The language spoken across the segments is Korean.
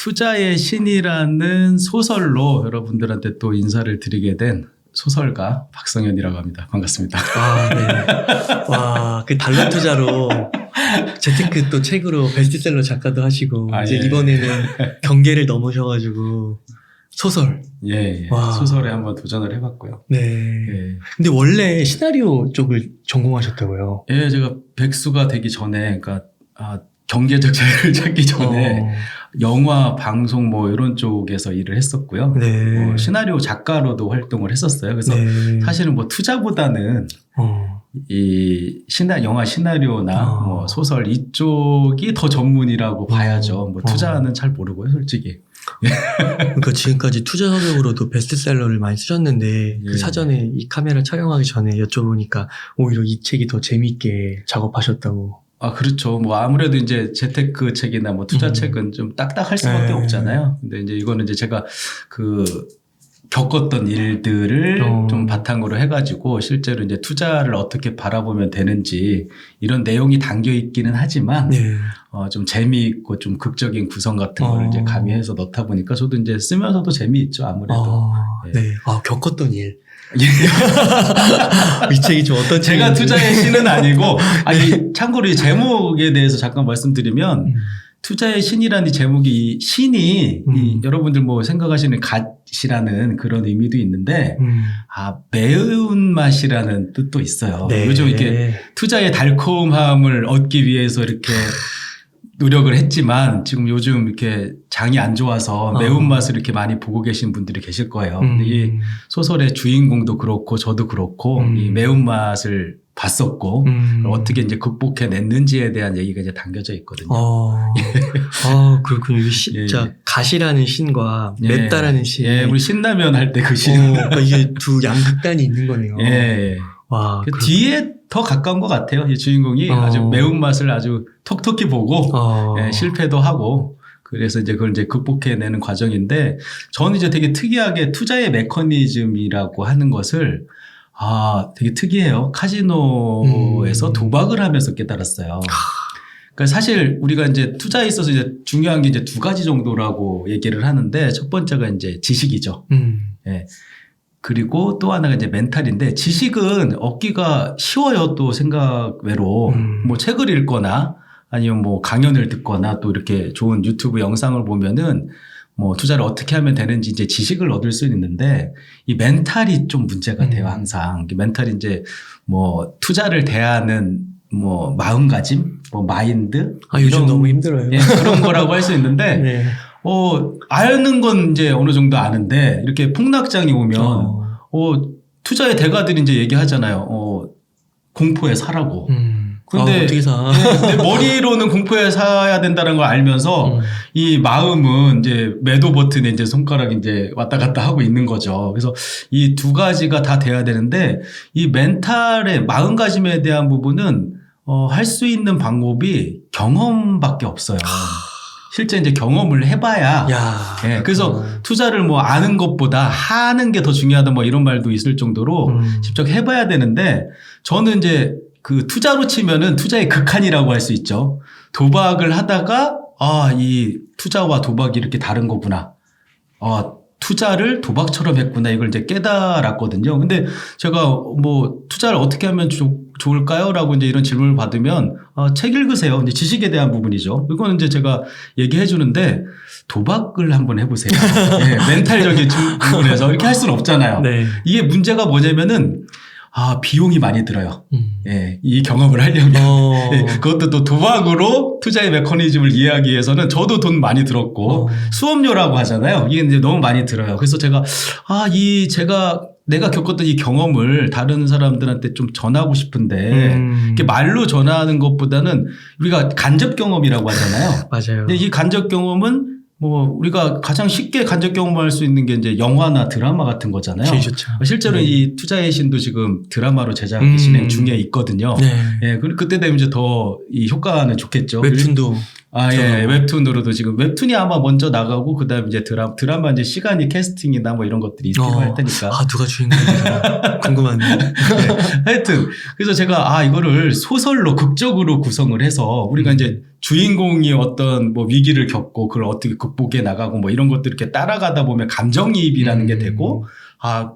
투자의 신이라는 소설로 여러분들한테 또 인사를 드리게 된 소설가 박성현이라고 합니다. 반갑습니다. 네. 와, 그 단론 투자로 재테크 또 책으로 베스트셀러 작가도 하시고 이제 예. 이번에는 경계를 넘으셔가지고 소설. 예. 와. 소설에 한번 도전을 해봤고요. 네. 예. 근데 원래 시나리오 쪽을 전공하셨다고요? 예, 제가 백수가 되기 전에, 그러니까 경제적 자유를 찾기 전에 영화, 방송 뭐 이런 쪽에서 일을 했었고요. 네. 시나리오 작가로도 활동을 했었어요. 그래서 네. 사실은 뭐 투자보다는 이 영화 시나리오나 뭐 소설 이쪽이 더 전문이라고 봐야죠. 뭐 투자는 잘 모르고요, 솔직히. 그러니까 지금까지 투자 서적으로도 베스트셀러를 많이 쓰셨는데 그 사전에 이 카메라 촬영하기 전에 여쭤보니까 오히려 이 책이 더 재미있게 작업하셨다고. 그렇죠. 뭐 아무래도 이제 재테크 책이나 뭐 투자 책은 좀 딱딱할 수밖에 없잖아요. 근데 이제 이거는 이제 제가 겪었던 일들을 좀 바탕으로 해가지고 실제로 이제 투자를 어떻게 바라보면 되는지 이런 내용이 담겨 있기는 하지만 좀 재미있고 좀 극적인 구성 같은 걸 이제 가미해서 넣다 보니까 저도 이제 쓰면서도 재미있죠, 아무래도. 네. 겪었던 일. 이 책이 좀 어떤 제가 투자의 신은 아니고, 참고로 이 제목에 대해서 잠깐 말씀드리면, 투자의 신이라는 이 제목이 이 신이 여러분들 뭐 생각하시는 갓이라는 그런 의미도 있는데, 매운맛이라는 뜻도 있어요. 네. 요즘 이렇게 투자의 달콤함을 얻기 위해서 이렇게 노력을 했지만 지금 요즘 이렇게 장이 안 좋아서 매운맛을 이렇게 많이 보고 계신 분들이 계실 거예요. 근데 이 소설의 주인공도 그렇고 저도 그렇고 이 매운맛을 봤었고 어떻게 이제 극복해냈는지에 대한 얘기가 이제 담겨져 있거든요. 그렇군요. 진짜 갓이라는 신과 맵다라는 신. 우리 신라면 할 때 그 신. 그러니까 이게 두 양극단이 있는 거네요. 와, 뒤에 더 가까운 것 같아요. 이 주인공이 아주 매운맛을 아주 톡톡히 보고 실패도 하고 그래서 이제 그걸 이제 극복해내는 과정인데 저는 이제 되게 특이하게 투자의 메커니즘이라고 하는 것을 되게 특이해요. 카지노에서 도박을 하면서 깨달았어요. 그러니까 사실 우리가 이제 투자에 있어서 이제 중요한 게 이제 두 가지 정도라고 얘기를 하는데 첫 번째가 이제 지식이죠. 그리고 또 하나가 이제 멘탈인데 지식은 얻기가 쉬워요. 또 생각 외로 뭐 책을 읽거나 아니면 뭐 강연을 듣거나 또 이렇게 좋은 유튜브 영상을 보면은 뭐 투자를 어떻게 하면 되는지 이제 지식을 얻을 수 있는데 이 멘탈이 좀 문제가 돼요. 항상 멘탈이 이제 뭐 투자를 대하는 뭐 마음가짐, 뭐 마인드 요즘 너무 힘들어요. 그런 거라고 할 수 있는데 아는 건 이제 어느 정도 아는데 이렇게 폭락장이 오면 투자의 대가들이 이제 얘기하잖아요. 공포에 사라고. 근데 어떻게 사? 내 머리로는 공포에 사야 된다는 걸 알면서 이 마음은 이제 매도 버튼에 이제 손가락이 이제 왔다 갔다 하고 있는 거죠. 그래서 이 두 가지가 다 돼야 되는데 이 멘탈의 마음가짐에 대한 부분은 할 수 있는 방법이 경험밖에 없어요. 실제 이제 경험을 해봐야. 그래서 투자를 뭐 아는 것보다 하는 게 더 중요하다 뭐 이런 말도 있을 정도로 직접 해봐야 되는데 저는 이제 그 투자로 치면은 투자의 극한이라고 할 수 있죠. 도박을 하다가 이 투자와 도박이 이렇게 다른 거구나. 투자를 도박처럼 했구나. 이걸 이제 깨달았거든요. 근데 제가 뭐 투자를 어떻게 하면 좋을까요? 라고 이제 이런 질문을 받으면 책 읽으세요. 이제 지식에 대한 부분이죠. 이거는 이제 제가 얘기해 주는데 도박을 한번 해보세요. 멘탈적인 부분에서 이렇게 할 수는 없잖아요. 이게 문제가 뭐냐면은 비용이 많이 들어요. 이 경험을 하려면. 그것도 또 도박으로 투자의 메커니즘을 이해하기 위해서는 저도 돈 많이 들었고, 수업료라고 하잖아요. 이게 이제 너무 많이 들어요. 그래서 제가, 내가 겪었던 이 경험을 다른 사람들한테 좀 전하고 싶은데, 이렇게 말로 전하는 것보다는 우리가 간접 경험이라고 하잖아요. 맞아요. 근데 이 간접 경험은 뭐 우리가 가장 쉽게 간접 경험할 수 있는 게 이제 영화나 드라마 같은 거잖아요. 제일 좋죠. 실제로 이 투자의 신도 지금 드라마로 제작 진행 중에 있거든요. 그리고 그때 되면 이제 더 이 효과는 좋겠죠. 웹툰도 예, 웹툰으로도 지금 웹툰이 아마 먼저 나가고 그다음에 이제 드라마 이제 시간이 캐스팅이나 뭐 이런 것들이 필요할 테니까. 누가 주인공인지 궁금하네. 네. 하여튼 그래서 제가 이거를 소설로 극적으로 구성을 해서 우리가 이제 주인공이 어떤 뭐 위기를 겪고 그걸 어떻게 극복해 나가고 뭐 이런 것들 이렇게 따라가다 보면 감정이입이라는 게 되고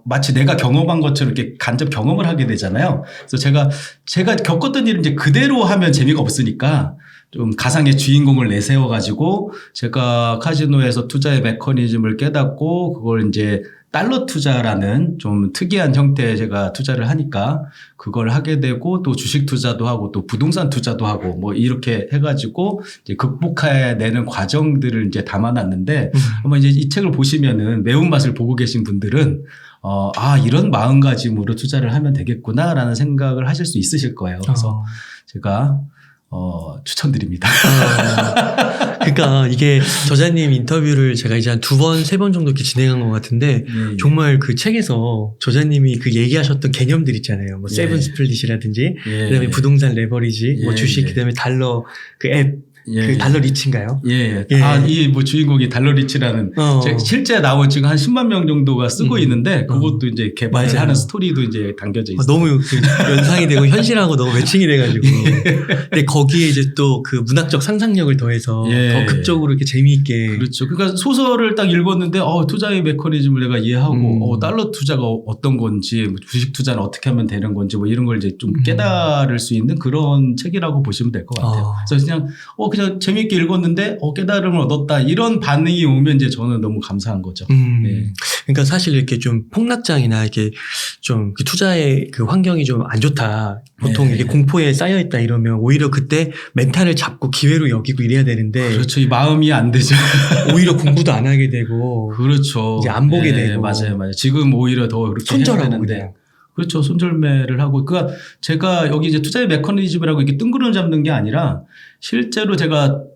마치 내가 경험한 것처럼 이렇게 간접 경험을 하게 되잖아요. 그래서 제가 겪었던 일을 이제 그대로 하면 재미가 없으니까 좀 가상의 주인공을 내세워 가지고 제가 카지노에서 투자의 메커니즘을 깨닫고 그걸 이제 달러 투자라는 좀 특이한 형태의 제가 투자를 하니까 그걸 하게 되고 또 주식 투자도 하고 또 부동산 투자도 하고 뭐 이렇게 해가지고 이제 극복해내는 과정들을 이제 담아놨는데 아마 이제 이 책을 보시면은 매운맛을 보고 계신 분들은 이런 마음가짐으로 투자를 하면 되겠구나라는 생각을 하실 수 있으실 거예요. 그래서 제가 추천드립니다. 그러니까 이게 저자님 인터뷰를 제가 이제 한 2번, 3번 정도 이렇게 진행한 것 같은데 예. 정말 그 책에서 저자님이 그 얘기하셨던 개념들 있잖아요. 뭐 예. 세븐 스플릿이라든지 예. 그다음에 부동산 레버리지, 뭐 예. 주식, 그다음에 달러 그 앱, 예. 그 달러 리치인가요? 예. 예. 이 뭐 주인공이 달러 리치라는 실제 나온 지금 한 10만 명 정도가 쓰고 있는데 그것도 이제 개발을 맞아요. 하는 스토리도 이제 담겨져 있어요. 너무 그 연상이 되고 현실하고 너무 매칭이 돼가지고. 근데 거기에 이제 또 그 문학적 상상력을 더해서 예. 더 극적으로 이렇게 재미있게. 그렇죠. 그러니까 소설을 딱 읽었는데 투자의 메커니즘을 내가 이해하고 달러 투자가 어떤 건지 뭐 주식 투자는 어떻게 하면 되는 건지 뭐 이런 걸 이제 좀 깨달을 수 있는 그런 책이라고 보시면 될 것 같아요. 그래서 그냥 재미있게 읽었는데 깨달음을 얻었다 이런 반응이 오면 이제 저는 너무 감사한 거죠. 네. 그러니까 사실 이렇게 좀 폭락장이나 이렇게 좀 투자의 그 환경이 좀 안 좋다. 보통 네. 이게 공포에 쌓여 있다 이러면 오히려 그때 멘탈을 잡고 기회로 여기고 이래야 되는데. 그렇죠. 이 마음이 안 되죠. 오히려 공부도 안 하게 되고. 그렇죠. 이제 안 보게 되고. 맞아요. 지금 오히려 더 그렇게 손절하고 해야 되는데. 그냥. 그렇죠. 손절매를 하고. 그러니까 제가 여기 이제 투자의 메커니즘이라고 이렇게 뜬구름 잡는 게 아니라 실제로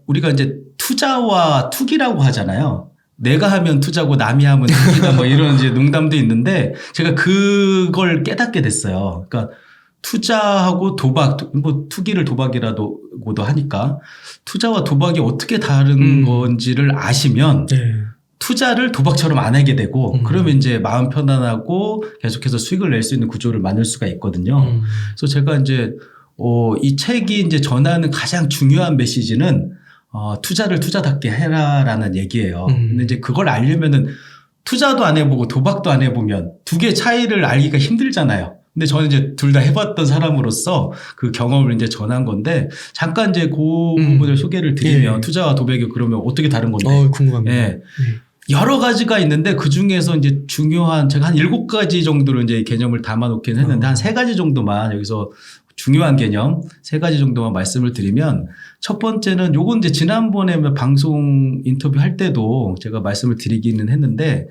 우리가 이제 투자와 투기라고 하잖아요. 내가 하면 투자고 남이 하면 투기다 뭐 이런 이제 농담도 있는데 제가 그걸 깨닫게 됐어요. 그러니까 투자하고 도박, 뭐 투기를 도박이라고도 하니까 투자와 도박이 어떻게 다른 건지를 아시면 투자를 도박처럼 안 하게 되고 그러면 이제 마음 편안하고 계속해서 수익을 낼 수 있는 구조를 만들 수가 있거든요. 그래서 제가 이제 이 책이 이제 전하는 가장 중요한 메시지는 투자를 투자답게 해라라는 얘기예요. 근데 이제 그걸 알려면은 투자도 안 해보고 도박도 안 해보면 두 개의 차이를 알기가 힘들잖아요. 근데 저는 이제 둘 다 해봤던 사람으로서 그 경험을 이제 전한 건데 잠깐 이제 그 부분을 소개를 드리면 투자와 도박이 그러면 어떻게 다른 건데? 궁금합니다. 예. 여러 가지가 있는데 그 중에서 이제 중요한 제가 한 7가지 정도로 이제 개념을 담아 놓긴 했는데 한 3가지 정도만 여기서 중요한 개념 3가지 정도만 말씀을 드리면 첫 번째는 요건 이제 지난번에 방송 인터뷰 할 때도 제가 말씀을 드리기는 했는데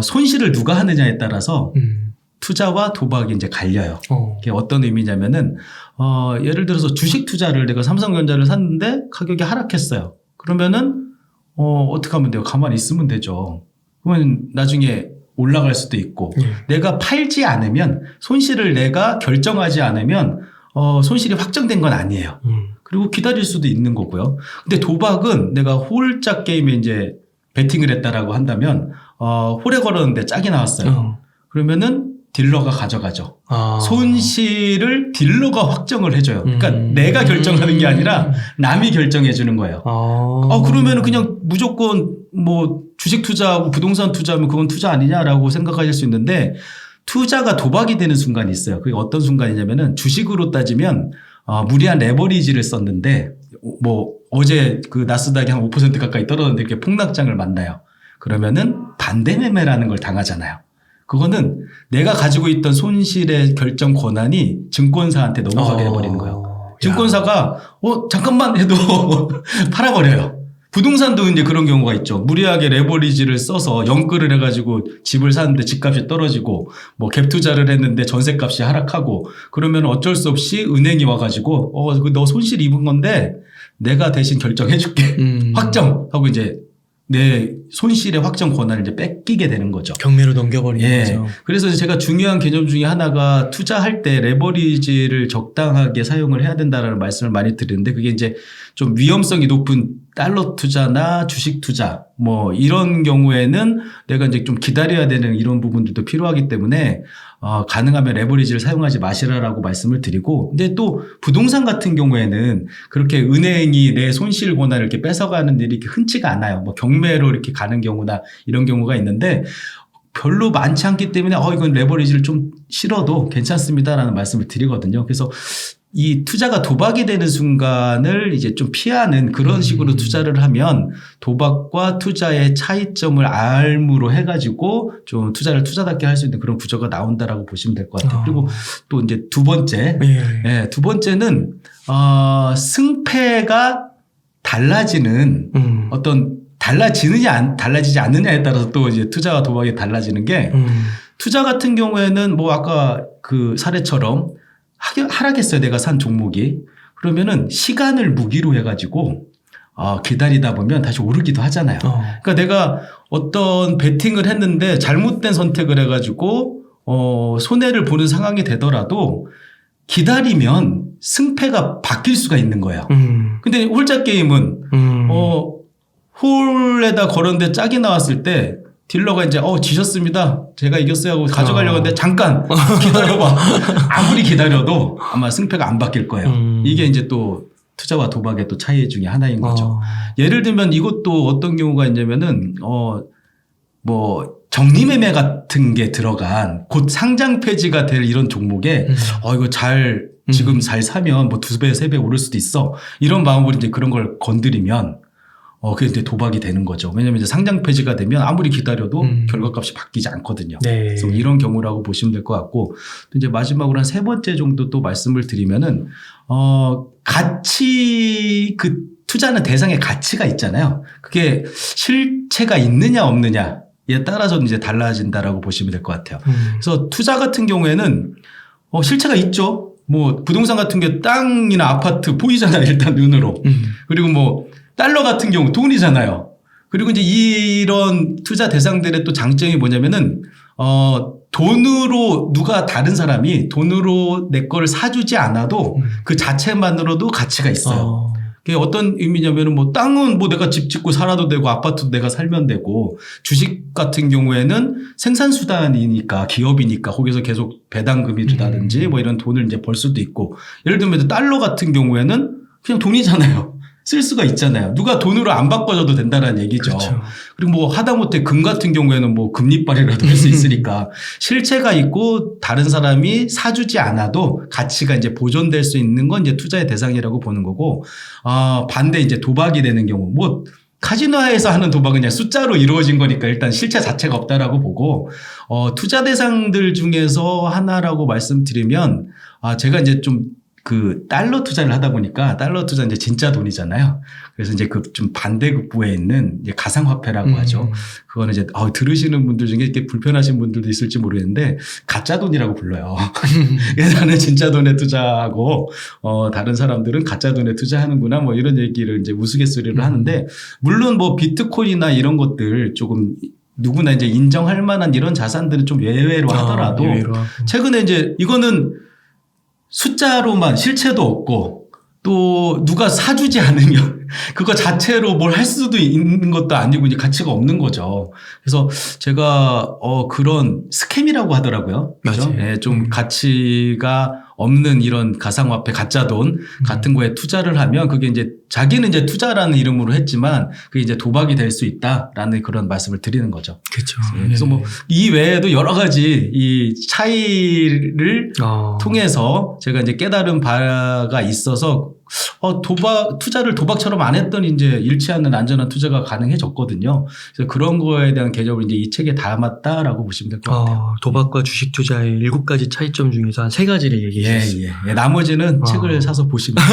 손실을 누가 하느냐에 따라서 투자와 도박이 이제 갈려요. 이게 어떤 의미냐면은 예를 들어서 주식 투자를 내가 삼성전자를 샀는데 가격이 하락했어요. 그러면은 어떻게 하면 돼요? 가만히 있으면 되죠. 그러면 나중에 올라갈 수도 있고 내가 팔지 않으면 손실을 내가 결정하지 않으면 손실이 확정된 건 아니에요. 그리고 기다릴 수도 있는 거고요. 근데 도박은 내가 홀짝 게임에 이제 베팅을 했다라고 한다면 홀에 걸었는데 짝이 나왔어요. 그러면은 딜러가 가져가죠. 손실을 딜러가 확정을 해줘요. 그러니까 내가 결정하는 게 아니라 남이 결정해 주는 거예요. 그러면 그냥 무조건 뭐 주식 투자하고 부동산 투자하면 그건 투자 아니냐라고 생각하실 수 있는데 투자가 도박이 되는 순간이 있어요. 그게 어떤 순간이냐면은 주식으로 따지면 무리한 레버리지를 썼는데 뭐 어제 그 나스닥이 한 5% 가까이 떨어졌는데 이렇게 폭락장을 만나요. 그러면은 반대 매매라는 걸 당하잖아요. 그거는 내가 가지고 있던 손실의 결정 권한이 증권사한테 넘어가게 해버리는 거예요. 증권사가 잠깐만 해도 팔아버려요. 부동산도 이제 그런 경우가 있죠. 무리하게 레버리지를 써서 연끌을 해가지고 집을 사는데 집값이 떨어지고 뭐 갭 투자를 했는데 전세값이 하락하고 그러면 어쩔 수 없이 은행이 와가지고 너 손실 입은 건데 내가 대신 결정해줄게. 확정하고 이제 내 손실의 확정 권한을 이제 뺏기게 되는 거죠. 경매로 넘겨버리는 예. 거죠. 그래서 제가 중요한 개념 중에 하나가 투자할 때 레버리지를 적당하게 사용을 해야 된다라는 말씀을 많이 드리는데 그게 이제 좀 위험성이 높은 달러 투자나 주식 투자 뭐 이런 경우에는 내가 이제 좀 기다려야 되는 이런 부분들도 필요하기 때문에 가능하면 레버리지를 사용하지 마시라라고 말씀을 드리고 근데 또 부동산 같은 경우에는 그렇게 은행이 내 손실 권한을 이렇게 뺏어가는 일이 이렇게 흔치가 않아요. 뭐 경매로 이렇게 가는 경우나 이런 경우가 있는데 별로 많지 않기 때문에 이건 레버리지를 좀 실어도 괜찮습니다라는 말씀을 드리거든요. 그래서 이 투자가 도박이 되는 순간을 이제 좀 피하는 그런 식으로 투자를 하면 도박과 투자의 차이점을 알무로 해가지고 좀 투자를 투자답게 할 수 있는 그런 구조가 나온다라고 보시면 될 것 같아요. 그리고 또 이제 두 번째, 네, 두 번째는 승패가 달라지는 어떤 달라지느냐 달라지지 않느냐에 따라서 또 이제 투자와 도박이 달라지는 게 투자 같은 경우에는 뭐 아까 그 사례처럼 하락했어요. 내가 산 종목이. 그러면은 시간을 무기로 해가지고 기다리다 보면 다시 오르기도 하잖아요. 그러니까 내가 어떤 베팅을 했는데 잘못된 선택을 해가지고 손해를 보는 상황이 되더라도 기다리면 승패가 바뀔 수가 있는 거예요. 근데 홀짝 게임은 홀에다 걸었는데 짝이 나왔을 때 딜러가 이제 지셨습니다. 제가 이겼어요 하고 가져가려고 하는데 잠깐 기다려봐. 아무리 기다려도 아마 승패가 안 바뀔 거예요. 이게 이제 또 투자와 도박의 또 차이 중에 하나인 거죠. 예를 들면 이것도 어떤 경우가 있냐면은 뭐 정리매매 같은 게 들어간 곧 상장 폐지가 될 이런 종목에 이거 지금 잘 사면 뭐 2배, 3배 오를 수도 있어. 이런 마음으로 이제 그런 걸 건드리면 그게 이제 도박이 되는 거죠. 왜냐하면 이제 상장 폐지가 되면 아무리 기다려도 결과값이 바뀌지 않거든요. 네. 그래서 이런 경우라고 보시면 될 것 같고 또 이제 마지막으로 한 세 번째 정도 또 말씀을 드리면은 가치 그 투자는 대상의 가치가 있잖아요. 그게 실체가 있느냐 없느냐에 따라서 이제 달라진다라고 보시면 될 것 같아요. 그래서 투자 같은 경우에는 실체가 있죠. 뭐 부동산 같은 게 땅이나 아파트 보이잖아요. 일단 눈으로. 그리고 뭐 달러 같은 경우 돈이잖아요. 그리고 이제 이런 투자 대상들의 또 장점이 뭐냐면은 돈으로 다른 사람이 돈으로 내 거를 사주지 않아도 그 자체만으로도 가치가 있어요. 그게 어떤 의미냐면은 뭐 땅은 뭐 내가 집 짓고 살아도 되고 아파트도 내가 살면 되고 주식 같은 경우에는 생산수단이니까 기업이니까 거기서 계속 배당금이 주다든지 뭐 이런 돈을 이제 벌 수도 있고 예를 들면 달러 같은 경우에는 그냥 돈이잖아요. 쓸 수가 있잖아요. 누가 돈으로 안 바꿔줘도 된다는 얘기죠. 그렇죠. 그리고 뭐 하다못해 금 같은 경우에는 뭐 금리빨이라도 할 수 있으니까 실체가 있고 다른 사람이 사주지 않아도 가치가 이제 보존될 수 있는 건 이제 투자의 대상이라고 보는 거고 반대 이제 도박이 되는 경우 뭐 카지노에서 하는 도박은 그냥 숫자로 이루어진 거니까 일단 실체 자체가 없다라고 보고 투자 대상들 중에서 하나라고 말씀드리면 제가 이제 좀 그 달러 투자를 하다 보니까 달러 투자 이제 진짜 돈이잖아요. 그래서 이제 그 좀 반대급부에 있는 이제 가상화폐라고 하죠. 그거는 이제 들으시는 분들 중에 이렇게 불편하신 분들도 있을지 모르겠는데 가짜 돈이라고 불러요. 그래서 나는 진짜 돈에 투자하고 다른 사람들은 가짜 돈에 투자하는구나 뭐 이런 얘기를 이제 우스갯소리로 하는데 물론 뭐 비트코인이나 이런 것들 조금 누구나 이제 인정할 만한 이런 자산들은 좀 예외로 하더라도 최근에 이제 이거는 숫자로만 실체도 없고 또 누가 사주지 않으면 그거 자체로 뭘 할 수도 있는 것도 아니고 이제 가치가 없는 거죠. 그래서 제가 그런 스캠이라고 하더라고요. 그죠? 네, 좀 가치가 없는 이런 가상화폐 가짜 돈 같은 거에 투자를 하면 그게 이제 자기는 이제 투자라는 이름으로 했지만 그게 이제 도박이 될 수 있다라는 그런 말씀을 드리는 거죠. 그렇죠. 그래서 뭐 이 외에도 여러 가지 이 차이를 통해서 제가 이제 깨달은 바가 있어서 투자를 도박처럼 안 했더니 이제 잃지 않는 안전한 투자가 가능해졌거든요. 그래서 그런 거에 대한 개념을 이제 이 책에 담았다라고 보시면 될 것 같아요. 도박과 주식 투자의 7가지 차이점 중에서 한 3가지를 얘기했어요. 예. 나머지는 책을 사서 보시면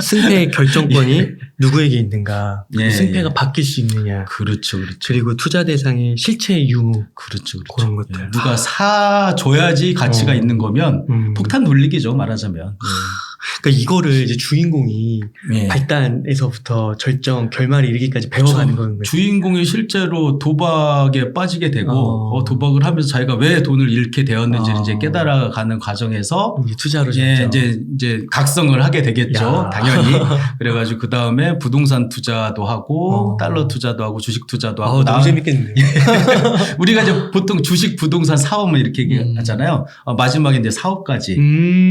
승패의 결정권이 누구에게 있는가, 승패가 바뀔 수 있느냐, 그렇죠. 그리고 투자 대상의 실체의 유무, 그렇죠. 그런 것들. 누가 사줘야지 가치가 있는 거면 폭탄 돌리기죠, 말하자면. 그러니까 이거를 이제 주인공이 예. 발단에서부터 절정 결말에 이르기까지 배워가는 거는 거예요. 주인공이 실제로 도박에 빠지게 되고 도박을 하면서 자기가 왜 돈을 잃게 되었는지 이제 깨달아가는 과정에서 이제 투자로 예, 이제 각성을 하게 되겠죠. 야. 당연히. 그래가지고 그 다음에 부동산 투자도 하고 달러 투자도 하고 주식 투자도 하고 너무 재밌겠네. 우리가 이제 보통 주식, 부동산, 사업 이렇게 얘기하잖아요. 마지막에 이제 사업까지.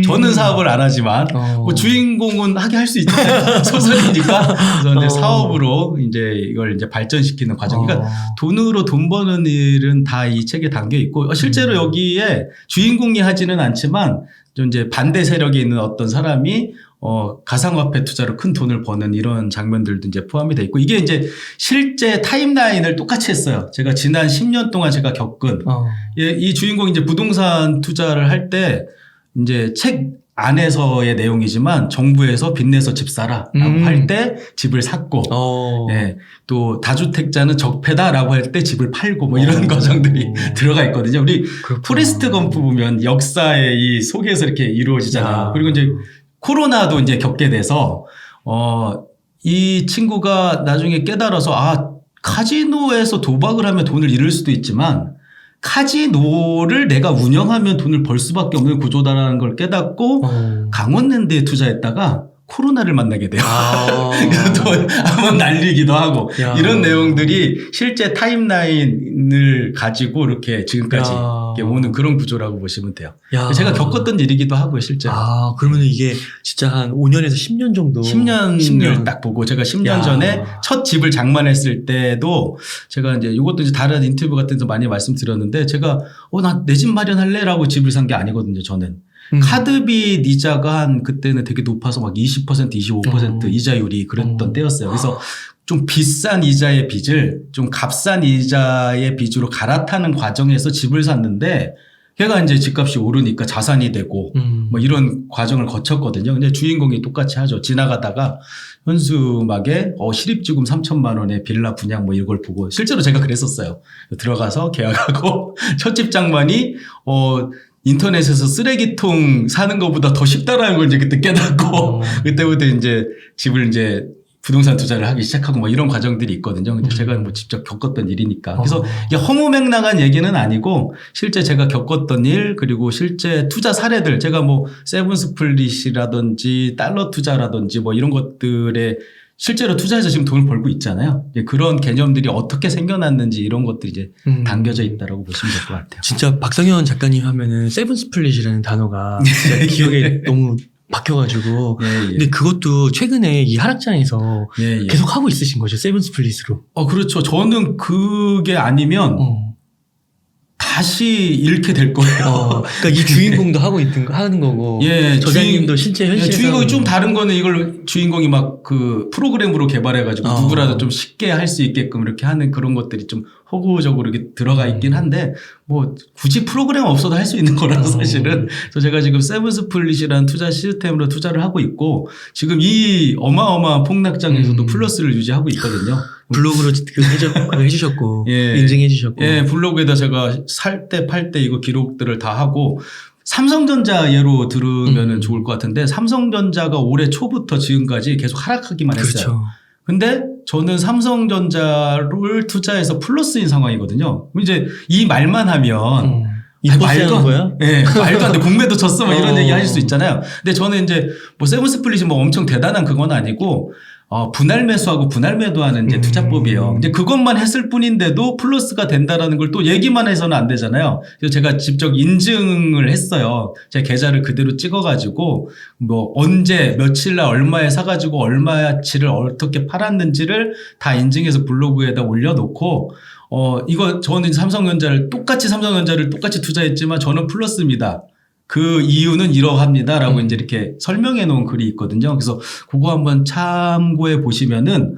저는 사업을 안 하지만 뭐 주인공은 하게 할 수 있잖아요. 소설이니까. 그래서 이제 사업으로 이제 이걸 이제 발전시키는 과정. 그러니까 돈으로 돈 버는 일은 다 이 책에 담겨 있고 실제로 여기에 주인공이 하지는 않지만 좀 이제 반대 세력에 있는 어떤 사람이 가상화폐 투자로 큰 돈을 버는 이런 장면들도 이제 포함이 돼 있고 이게 이제 실제 타임라인을 똑같이 했어요. 제가 지난 10년 동안 제가 겪은 이 주인공이 이제 부동산 투자를 할 때 이제 책 안에서의 내용이지만 정부에서 빚내서 집 사라라고 할 때 집을 샀고 예, 또 다주택자는 적폐다라고 할 때 집을 팔고 뭐 이런 과정들이 들어가 있거든요. 우리 포레스트 검프 보면 역사의 이 속에서 이렇게 이루어지잖아요. 그리고 이제 코로나도 이제 겪게 돼서 이 친구가 나중에 깨달아서 카지노에서 도박을 하면 돈을 잃을 수도 있지만 카지노를 내가 운영하면 돈을 벌 수밖에 없는 구조다라는 걸 깨닫고 강원랜드에 투자했다가 코로나를 만나게 돼요. 그래서 또 한번 날리기도 하고 이런 내용들이 실제 타임라인을 가지고 이렇게 지금까지 이렇게 오는 그런 구조라고 보시면 돼요. 제가 겪었던 일이기도 하고요, 실제로. 그러면 이게 진짜 한 5년에서 10년 정도. 10년을 딱 보고 제가 10년 전에 첫 집을 장만했을 때도 제가 이제 이것도 이제 다른 인터뷰 같은 데서 많이 말씀드렸는데 제가 나 내 집 마련할래라고 집을 산 게 아니거든요, 저는. 카드빚 이자가 한 그때는 되게 높아서 막 20%, 25% 이자율이 그랬던 때였어요. 그래서 좀 비싼 이자의 빚을 좀 값싼 이자의 빚으로 갈아타는 과정에서 집을 샀는데 걔가 이제 집값이 오르니까 자산이 되고 뭐 이런 과정을 거쳤거든요. 근데 주인공이 똑같이 하죠. 지나가다가 현수막에 실입지금 3천만 원에 빌라 분양 뭐 이걸 보고 실제로 제가 그랬었어요. 들어가서 계약하고 첫 집 장만이 인터넷에서 쓰레기통 사는 것보다 더 쉽다라는 걸 이제 그때 깨닫고 그때부터 이제 집을 이제 부동산 투자를 하기 시작하고 뭐 이런 과정들이 있거든요. 근데 제가 뭐 직접 겪었던 일이니까. 그래서 이게 허무맹랑한 얘기는 아니고 실제 제가 겪었던 일 그리고 실제 투자 사례들 제가 뭐 세븐스플릿이라든지 달러 투자라든지 뭐 이런 것들에 실제로 투자해서 지금 돈을 벌고 있잖아요. 그런 개념들이 어떻게 생겨났는지 이런 것들이 이제 담겨져 있다라고 보시면 될 것 같아요. 진짜 박상현 작가님 하면은 세븐스플릿이라는 단어가 진짜 기억에 너무 박혀가지고. 근데 그것도 최근에 이 하락장에서 계속 하고 있으신 거죠, 세븐스플릿으로. 그렇죠. 저는 그게 아니면 다시 잃게 될 거예요. 그러니까 이 주인공도 하는 거고. 저자님도 실제 현실에서. 주인공이 좀 다른 거는 이걸 주인공이 막 그 프로그램으로 개발해가지고 누구라도 좀 쉽게 할 수 있게끔 이렇게 하는 그런 것들이 좀 허구적으로 이렇게 들어가 있긴 한데 뭐 굳이 프로그램 없어도 할 수 있는 거라서 사실은. 그래서 제가 지금 세븐스플릿이라는 투자 시스템으로 투자를 하고 있고 지금 이 어마어마한 폭락장에서도 플러스를 유지하고 있거든요. 블로그로 해주셨고 인증해주셨고. 블로그에다 제가 살 때 팔 때 이거 기록들을 다 하고 삼성전자 예로 들으면 좋을 것 같은데 삼성전자가 올해 초부터 지금까지 계속 하락하기만 했어요. 근데 저는 삼성전자를 투자해서 플러스인 상황이거든요. 이제 이 말만 하면 말도 안 거야? 말도 안 돼. 공매도 쳤어. 뭐 이런 얘기 하실 수 있잖아요. 근데 저는 이제 뭐 세븐스플릿이 뭐 엄청 대단한 그건 아니고 분할 매수하고 분할 매도하는 이제 투자법이에요. 근데 그것만 했을 뿐인데도 플러스가 된다라는 걸 또 얘기만 해서는 안 되잖아요. 그래서 제가 직접 인증을 했어요. 제 계좌를 그대로 찍어가지고 뭐 언제 며칠 날 얼마에 사가지고 얼마치를 어떻게 팔았는지를 다 인증해서 블로그에다 올려놓고 이거 저는 삼성전자를 똑같이 투자했지만 저는 플러스입니다. 그 이유는 이러합니다라고 이제 이렇게 설명해 놓은 글이 있거든요. 그래서 그거 한번 참고해 보시면은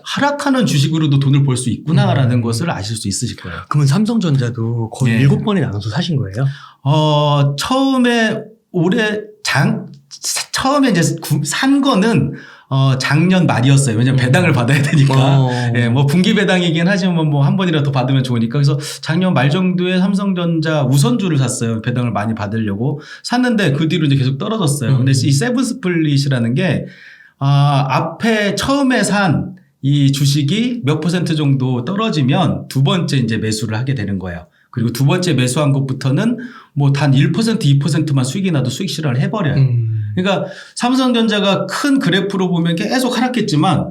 하락하는 주식으로도 돈을 벌 수 있구나라는 것을 아실 수 있으실 거예요. 그러면 삼성전자도 거의 7번에 나눠서 사신 거예요? 처음에 처음에 이제 산 거는 작년 말이었어요. 왜냐면 배당을 받아야 되니까. 예, 뭐 분기 배당이긴 하지만 뭐 한 번이라도 받으면 좋으니까. 그래서 작년 말 정도에 삼성전자 우선주를 샀어요. 배당을 많이 받으려고 샀는데 그 뒤로 이제 계속 떨어졌어요. 근데 이 세븐 스플릿이라는 게 앞에 처음에 산 이 주식이 몇 % 정도 떨어지면 두 번째 이제 매수를 하게 되는 거예요. 그리고 두 번째 매수한 것부터는 뭐 단 1%, 2%만 수익이 나도 수익 실현을 해버려요. 그러니까 삼성전자가 큰 그래프로 보면 계속 하락했지만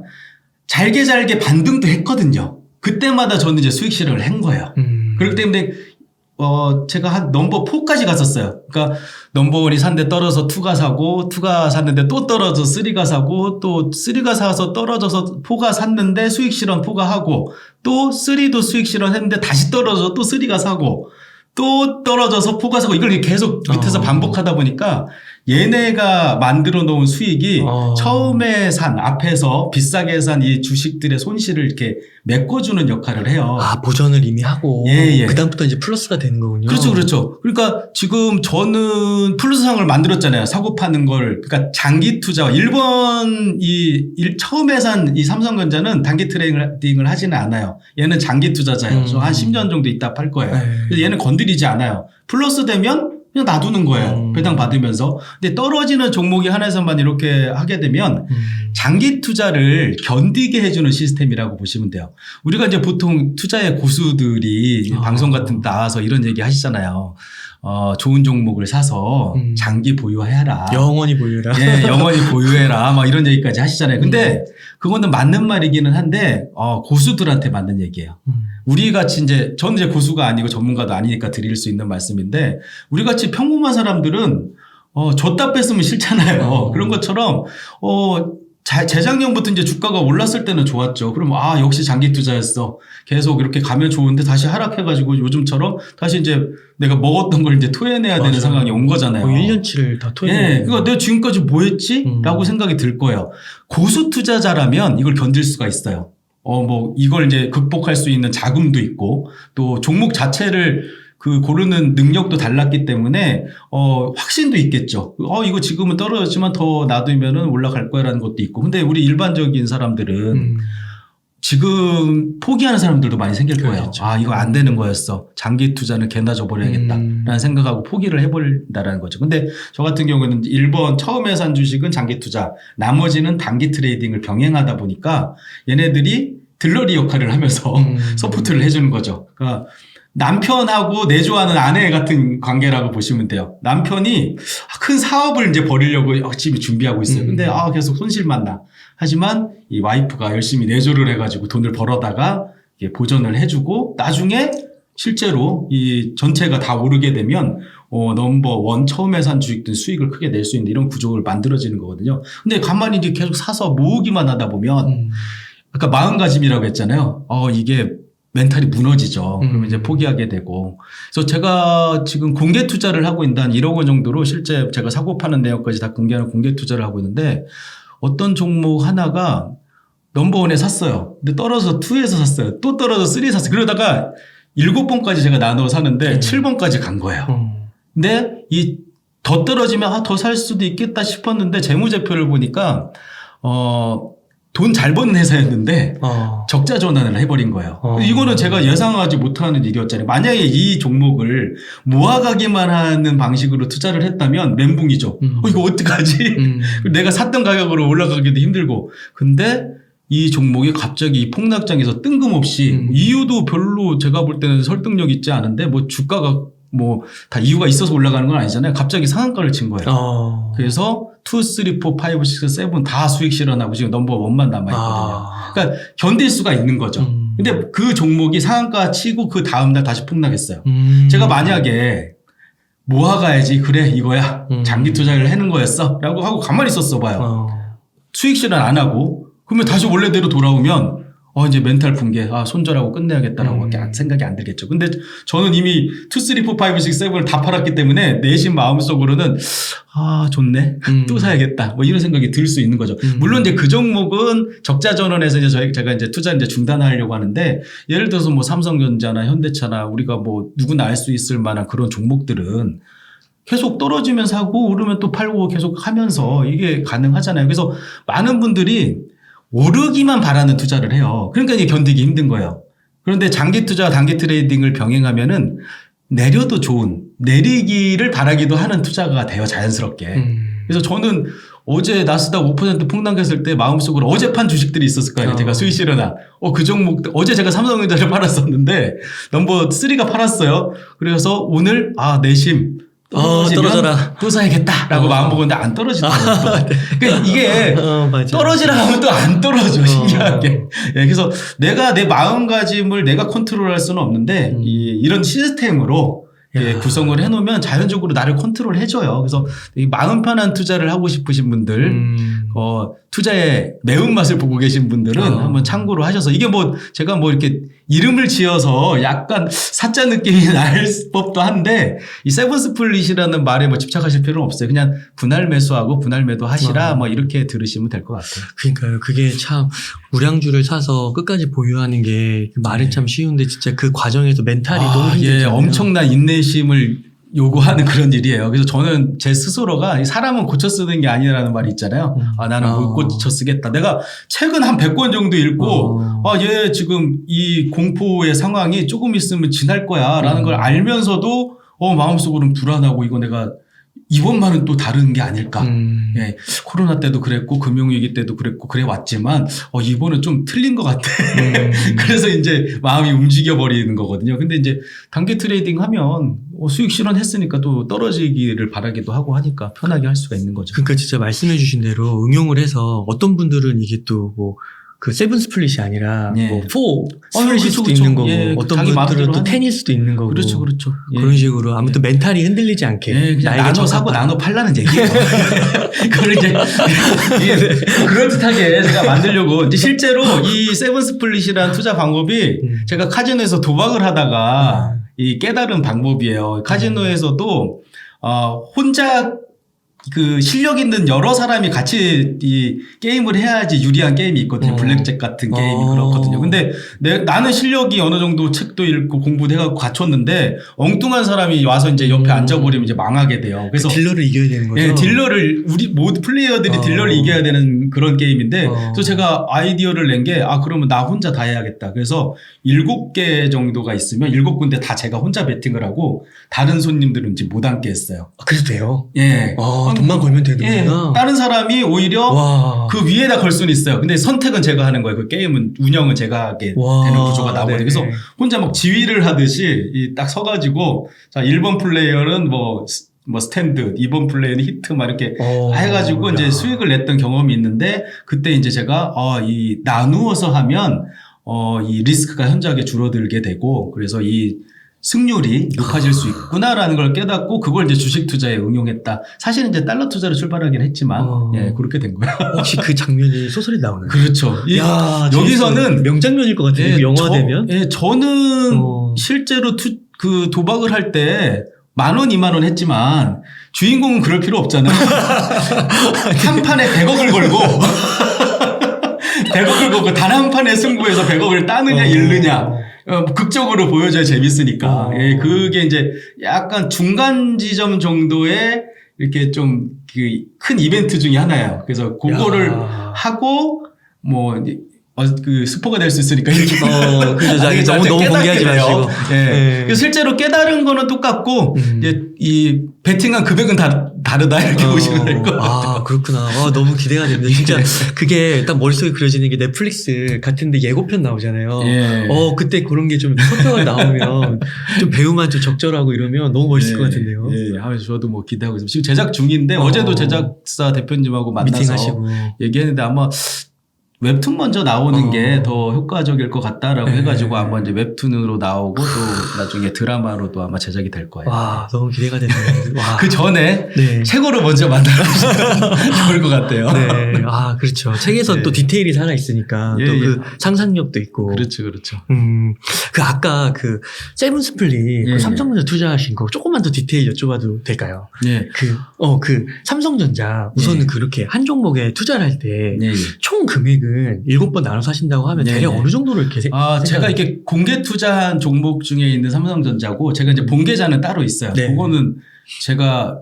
잘게 반등도 했거든요. 그때마다 저는 이제 수익 실현을 한 거예요. 그렇기 때문에 제가 한 넘버 4까지 갔었어요. 그러니까 넘버 1이 산데 떨어져서 2가 사고 2가 샀는데 또 떨어져서 3가 사고 또 3가 사서 떨어져서 4가 샀는데 수익 실현 4가 하고 또 3도 수익 실현했는데 다시 떨어져서 또 3가 사고 또 떨어져서 4가 사고 이걸 계속 밑에서 반복하다 보니까 얘네가 만들어 놓은 수익이 처음에 산 앞에서 비싸게 산 이 주식들의 손실을 이렇게 메꿔주는 역할을 해요. 보전을 이미 하고 예. 그다음부터 이제 플러스가 되는 거군요. 그렇죠. 그러니까 지금 저는 플러스상을 만들었잖아요. 사고 파는 걸. 그러니까 장기 투자. 일본 처음에 산 이 삼성전자는 단기 트레이딩을 하지는 않아요. 얘는 장기 투자자예요. 한 10년 정도 있다 팔 거예요. 그래서 얘는 건드리지 않아요. 플러스 되면 그냥 놔두는 거예요. 배당 받으면서. 근데 떨어지는 종목이 하나에서만 이렇게 하게 되면 장기 투자를 견디게 해주는 시스템이라고 보시면 돼요. 우리가 이제 보통 투자의 고수들이 방송 같은 데 나와서 이런 얘기 하시잖아요. 좋은 종목을 사서 장기 보유해라. 영원히 보유해라. 예, 영원히 보유해라. 막 이런 얘기까지 하시잖아요. 근데 그거는 맞는 말이기는 한데, 고수들한테 맞는 얘기예요. 우리 같이 저는 이제 고수가 아니고 전문가도 아니니까 드릴 수 있는 말씀인데, 우리 같이 평범한 사람들은, 줬다 뺐으면 싫잖아요. 그런 것처럼, 재작년부터 이제 주가가 올랐을 때는 좋았죠. 그럼 역시 장기 투자였어. 계속 이렇게 가면 좋은데 다시 하락해가지고 요즘처럼 다시 이제 내가 먹었던 걸 이제 토해내야 되는 상황이 온 거잖아요. 1년치를 다 토해내야 네. 그러니까 내가 지금까지 뭐 했지? 라고 생각이 들 거예요. 고수 투자자라면 이걸 견딜 수가 있어요. 뭐 이걸 이제 극복할 수 있는 자금도 있고 또 종목 자체를 고르는 능력도 달랐기 때문에, 확신도 있겠죠. 이거 지금은 떨어졌지만 더 놔두면은 올라갈 거라는 것도 있고. 근데 우리 일반적인 사람들은 지금 포기하는 사람들도 많이 생길 거예요. 그렇죠. 이거 안 되는 거였어. 장기 투자는 개나 줘버려야겠다라는 생각하고 포기를 해버린다라는 거죠. 근데 저 같은 경우는 일본 처음에 산 주식은 장기 투자, 나머지는 단기 트레이딩을 병행하다 보니까 얘네들이 들러리 역할을 하면서 서포트를 해주는 거죠. 그러니까 남편하고 내조하는 아내 같은 관계라고 보시면 돼요. 남편이 큰 사업을 이제 벌이려고 열심히 준비하고 있어요. 근데 계속 손실만 나. 하지만 이 와이프가 열심히 내조를 해가지고 돈을 벌어다가 보전을 해주고 나중에 실제로 이 전체가 다 오르게 되면 넘버 1 처음에 산 주식들 수익을 크게 낼 수 있는 이런 구조를 만들어지는 거거든요. 근데 가만히 이제 계속 사서 모으기만 하다 보면 아까 마음가짐이라고 했잖아요. 이게 멘탈이 무너지죠. 그러면 이제 포기하게 되고. 그래서 제가 지금 공개 투자를 하고 있는 한 1억 원 정도로 실제 제가 사고 파는 내역까지 다 공개하는 공개 투자를 하고 있는데 어떤 종목 하나가 넘버 1에 샀어요. 근데 떨어져서 2에서 샀어요. 또 떨어져서 3에 샀어요. 그러다가 7번까지 제가 나눠 사는데 7번까지 간 거예요. 근데 더 떨어지면 더 살 수도 있겠다 싶었는데 재무제표를 보니까 돈 잘 버는 회사였는데 적자 전환을 해버린 거예요. 이거는 제가 예상하지 못하는 일이었잖아요. 만약에 이 종목을 모아가기만 하는 방식으로 투자를 했다면 멘붕이죠. 이거 어떡하지? 내가 샀던 가격으로 올라가기도 힘들고. 근데 이 종목이 갑자기 이 폭락장에서 뜬금없이 이유도 별로 제가 볼 때는 설득력 있지 않은데 뭐 주가가 뭐 다 이유가 있어서 올라가는 건 아니잖아요. 갑자기 상한가를 친 거예요. 그래서 2, 3, 4, 5, 6, 7 다 수익 실현하고 지금 넘버 1만 남아있거든요. 그러니까 견딜 수가 있는 거죠. 근데 그 종목이 상한가 치고 그 다음날 다시 폭락했어요. 제가 만약에 모아가야지 그래 이거야 장기 투자를 하는 거였어 라고 하고 가만히 있었어 봐요. 수익 실현 안 하고 그러면 다시 원래대로 돌아오면 이제 멘탈 붕괴, 손절하고 끝내야겠다라고 생각이 안 들겠죠. 근데 저는 이미 2, 3, 4, 5, 6, 7을 다 팔았기 때문에 내심 마음속으로는 좋네. 또 사야겠다. 뭐 이런 생각이 들 수 있는 거죠. 물론 이제 그 종목은 적자 전환해서 이제 제가 이제 투자 이제 중단하려고 하는데 예를 들어서 뭐 삼성전자나 현대차나 우리가 뭐 누구나 알 수 있을 만한 그런 종목들은 계속 떨어지면 사고 오르면 또 팔고 계속 하면서 이게 가능하잖아요. 그래서 많은 분들이 오르기만 바라는 투자를 해요. 그러니까 이게 견디기 힘든 거예요. 그런데 장기 투자와 단기 트레이딩을 병행하면은 내려도 좋은, 내리기를 바라기도 하는 투자가 돼요, 자연스럽게. 그래서 저는 어제 나스닥 5% 폭락했을 때 마음속으로 어제 판 주식들이 있었을 거예요. 제가 수익 실현한. 그 종목, 어제 제가 삼성전자를 팔았었는데, 넘버 3가 팔았어요. 그래서 오늘, 내심. 떨어져라. 또 사야겠다라고 마음 먹었는데 안 떨어지더라고요. 그러니까 이게 떨어지라 하면 또 안 떨어져, 신기하게. 예, 그래서 내가 내 마음가짐을 내가 컨트롤할 수는 없는데 이런 시스템으로 구성을 해놓으면 자연적으로 나를 컨트롤 해줘요. 그래서 이 마음 편한 투자를 하고 싶으신 분들, 투자의 매운맛을 보고 계신 분들은 한번 참고로 하셔서 이게 뭐 제가 뭐 이렇게 이름을 지어서 약간 사짜 느낌이 날 법도 한데 이 세븐 스플릿이라는 말에 뭐 집착하실 필요는 없어요. 그냥 분할 매수하고 분할 매도 하시라 뭐 이렇게 들으시면 될 것 같아요. 그러니까요. 그게 참 우량주를 사서 끝까지 보유하는 게 말은 참 쉬운데 진짜 그 과정에서 멘탈이 너무 힘들잖아요. 엄청난 인내심을 요구하는 그런 일이에요. 그래서 저는 제 스스로가 사람은 고쳐 쓰는 게 아니라는 말이 있잖아요. 나는 못 고쳐 쓰겠다. 내가 책은 한 100권 정도 읽고 얘 지금 이 공포의 상황이 조금 있으면 지날 거야 라는 걸 알면서도 마음속으로는 불안하고 이거 내가 이번만은 또 다른 게 아닐까. 예, 코로나 때도 그랬고 금융위기 때도 그랬고 그래 왔지만 이번은 좀 틀린 것 같아. 그래서 이제 마음이 움직여 버리는 거거든요. 근데 이제 단기 트레이딩 하면 수익 실현했으니까 또 떨어지기를 바라기도 하고 하니까 편하게 할 수가 있는 거죠. 그러니까 진짜 말씀해 주신 대로 응용을 해서 어떤 분들은 이게 또 뭐 그 세븐 스플릿이 아니라 뭐 포 스플릿일 수도 있는 거고 어떤 분들은 또 10일 수도 있는 거고 그렇죠. 그런 식으로 아무튼 멘탈이 흔들리지 않게 그냥 나눠 사고 나눠 팔라는 얘기예요. 그걸 이제 그럴듯하게 제가 만들려고 이제 실제로 이 세븐 스플릿이라는 투자 방법이 제가 카지노에서 도박을 하다가 이 깨달은 방법이에요. 카지노에서도 혼자 그 실력 있는 여러 사람이 같이 이 게임을 해야지 유리한 게임이 있거든요. 블랙잭 같은 게임이 그렇거든요. 근데 나는 실력이 어느 정도 책도 읽고 공부도 해갖고 갖췄는데 엉뚱한 사람이 와서 이제 옆에 앉아버리면 이제 망하게 돼요. 그래서 딜러를 이겨야 되는 거죠. 네, 딜러를 우리 모두 플레이어들이 딜러를 이겨야 되는 그런 게임인데 그래서 제가 아이디어를 낸 게 그러면 나 혼자 다 해야겠다. 그래서 7개 정도가 있으면 7군데 다 제가 혼자 베팅을 하고 다른 손님들은 이제 못 앉게 했어요. 그래도 돼요? 예. 돈만 걸면 되는구나. 예, 다른 사람이 오히려 그 위에다 걸 수는 있어요. 근데 선택은 제가 하는 거예요. 그 게임은 운영은 제가 하게 되는 구조가 나오거든요. 그래서 혼자 막 지휘를 하듯이 딱 서가지고 자 1번 플레이어는 뭐 스탠드, 2번 플레이어는 히트 막 이렇게 해가지고 이제 수익을 냈던 경험이 있는데 그때 이제 제가 이 나누어서 하면 이 리스크가 현저하게 줄어들게 되고 그래서 이 승률이 높아질 수 있구나라는 걸 깨닫고 그걸 이제 주식 투자에 응용했다. 사실은 이제 달러 투자로 출발하긴 했지만 그렇게 된 거예요. 혹시 그 장면이 소설이 나오나요? 그렇죠. 여기서는 명장면일 것 같아요. 영화되면. 저는 실제로 그 도박을 할 때 10,000원, 20,000원 했지만 주인공은 그럴 필요 없잖아요. 한 판에 100억을 걸고 100억을 걸고 단 한 판의 승부에서 100억을 따느냐 잃느냐 극적으로 보여줘야 재밌으니까. 그게 이제 약간 중간 지점 정도의 이렇게 좀 큰 이벤트 중에 하나예요. 그래서 그거를 하고 그 스포가 될 수 있으니까 이렇게 너무 공개하지 마시고. 그래서 실제로 깨달은 거는 똑같고 이제 이 베팅한 금액은 다르다 이렇게 보시면 될 것 같아요. 그렇구나. 너무 기대가 됩니다. 진짜 그게 딱 머릿속에 그려지는 게 넷플릭스 같은데 예고편 나오잖아요. 그때 그런 게 좀 소표가 나오면 좀 배우만 좀 적절하고 이러면 너무 멋있을 것 같은데요. 저도 뭐 기대하고 있습니다. 지금 제작 중인데 어제도 제작사 대표님하고 만나서 미팅하시고 얘기했는데 아마 웹툰 먼저 나오는 게 더 효과적일 것 같다라고 해가지고 아마 이제 웹툰으로 나오고 또 나중에 드라마로도 아마 제작이 될 거예요. 너무 기대가 되네요. 그 전에 책으로 먼저 만나보시면 좋을 것 같아요. 그렇죠. 책에서 또 디테일이 살아 있으니까 또 그 상상력도 있고. 그렇죠. 그 아까 그 세븐 스플릿 그 삼성전자 투자하신 거 조금만 더 디테일 여쭤봐도 될까요? 그 삼성전자 우선은 그렇게 한 종목에 투자를 할 때 총 금액은 7번 나눠서 하신다고 하면 대략 어느 정도로 이렇게 제가 이렇게 공개 투자한 종목 중에 있는 삼성전자고 제가 이제 본계좌는 따로 있어요. 그거는 제가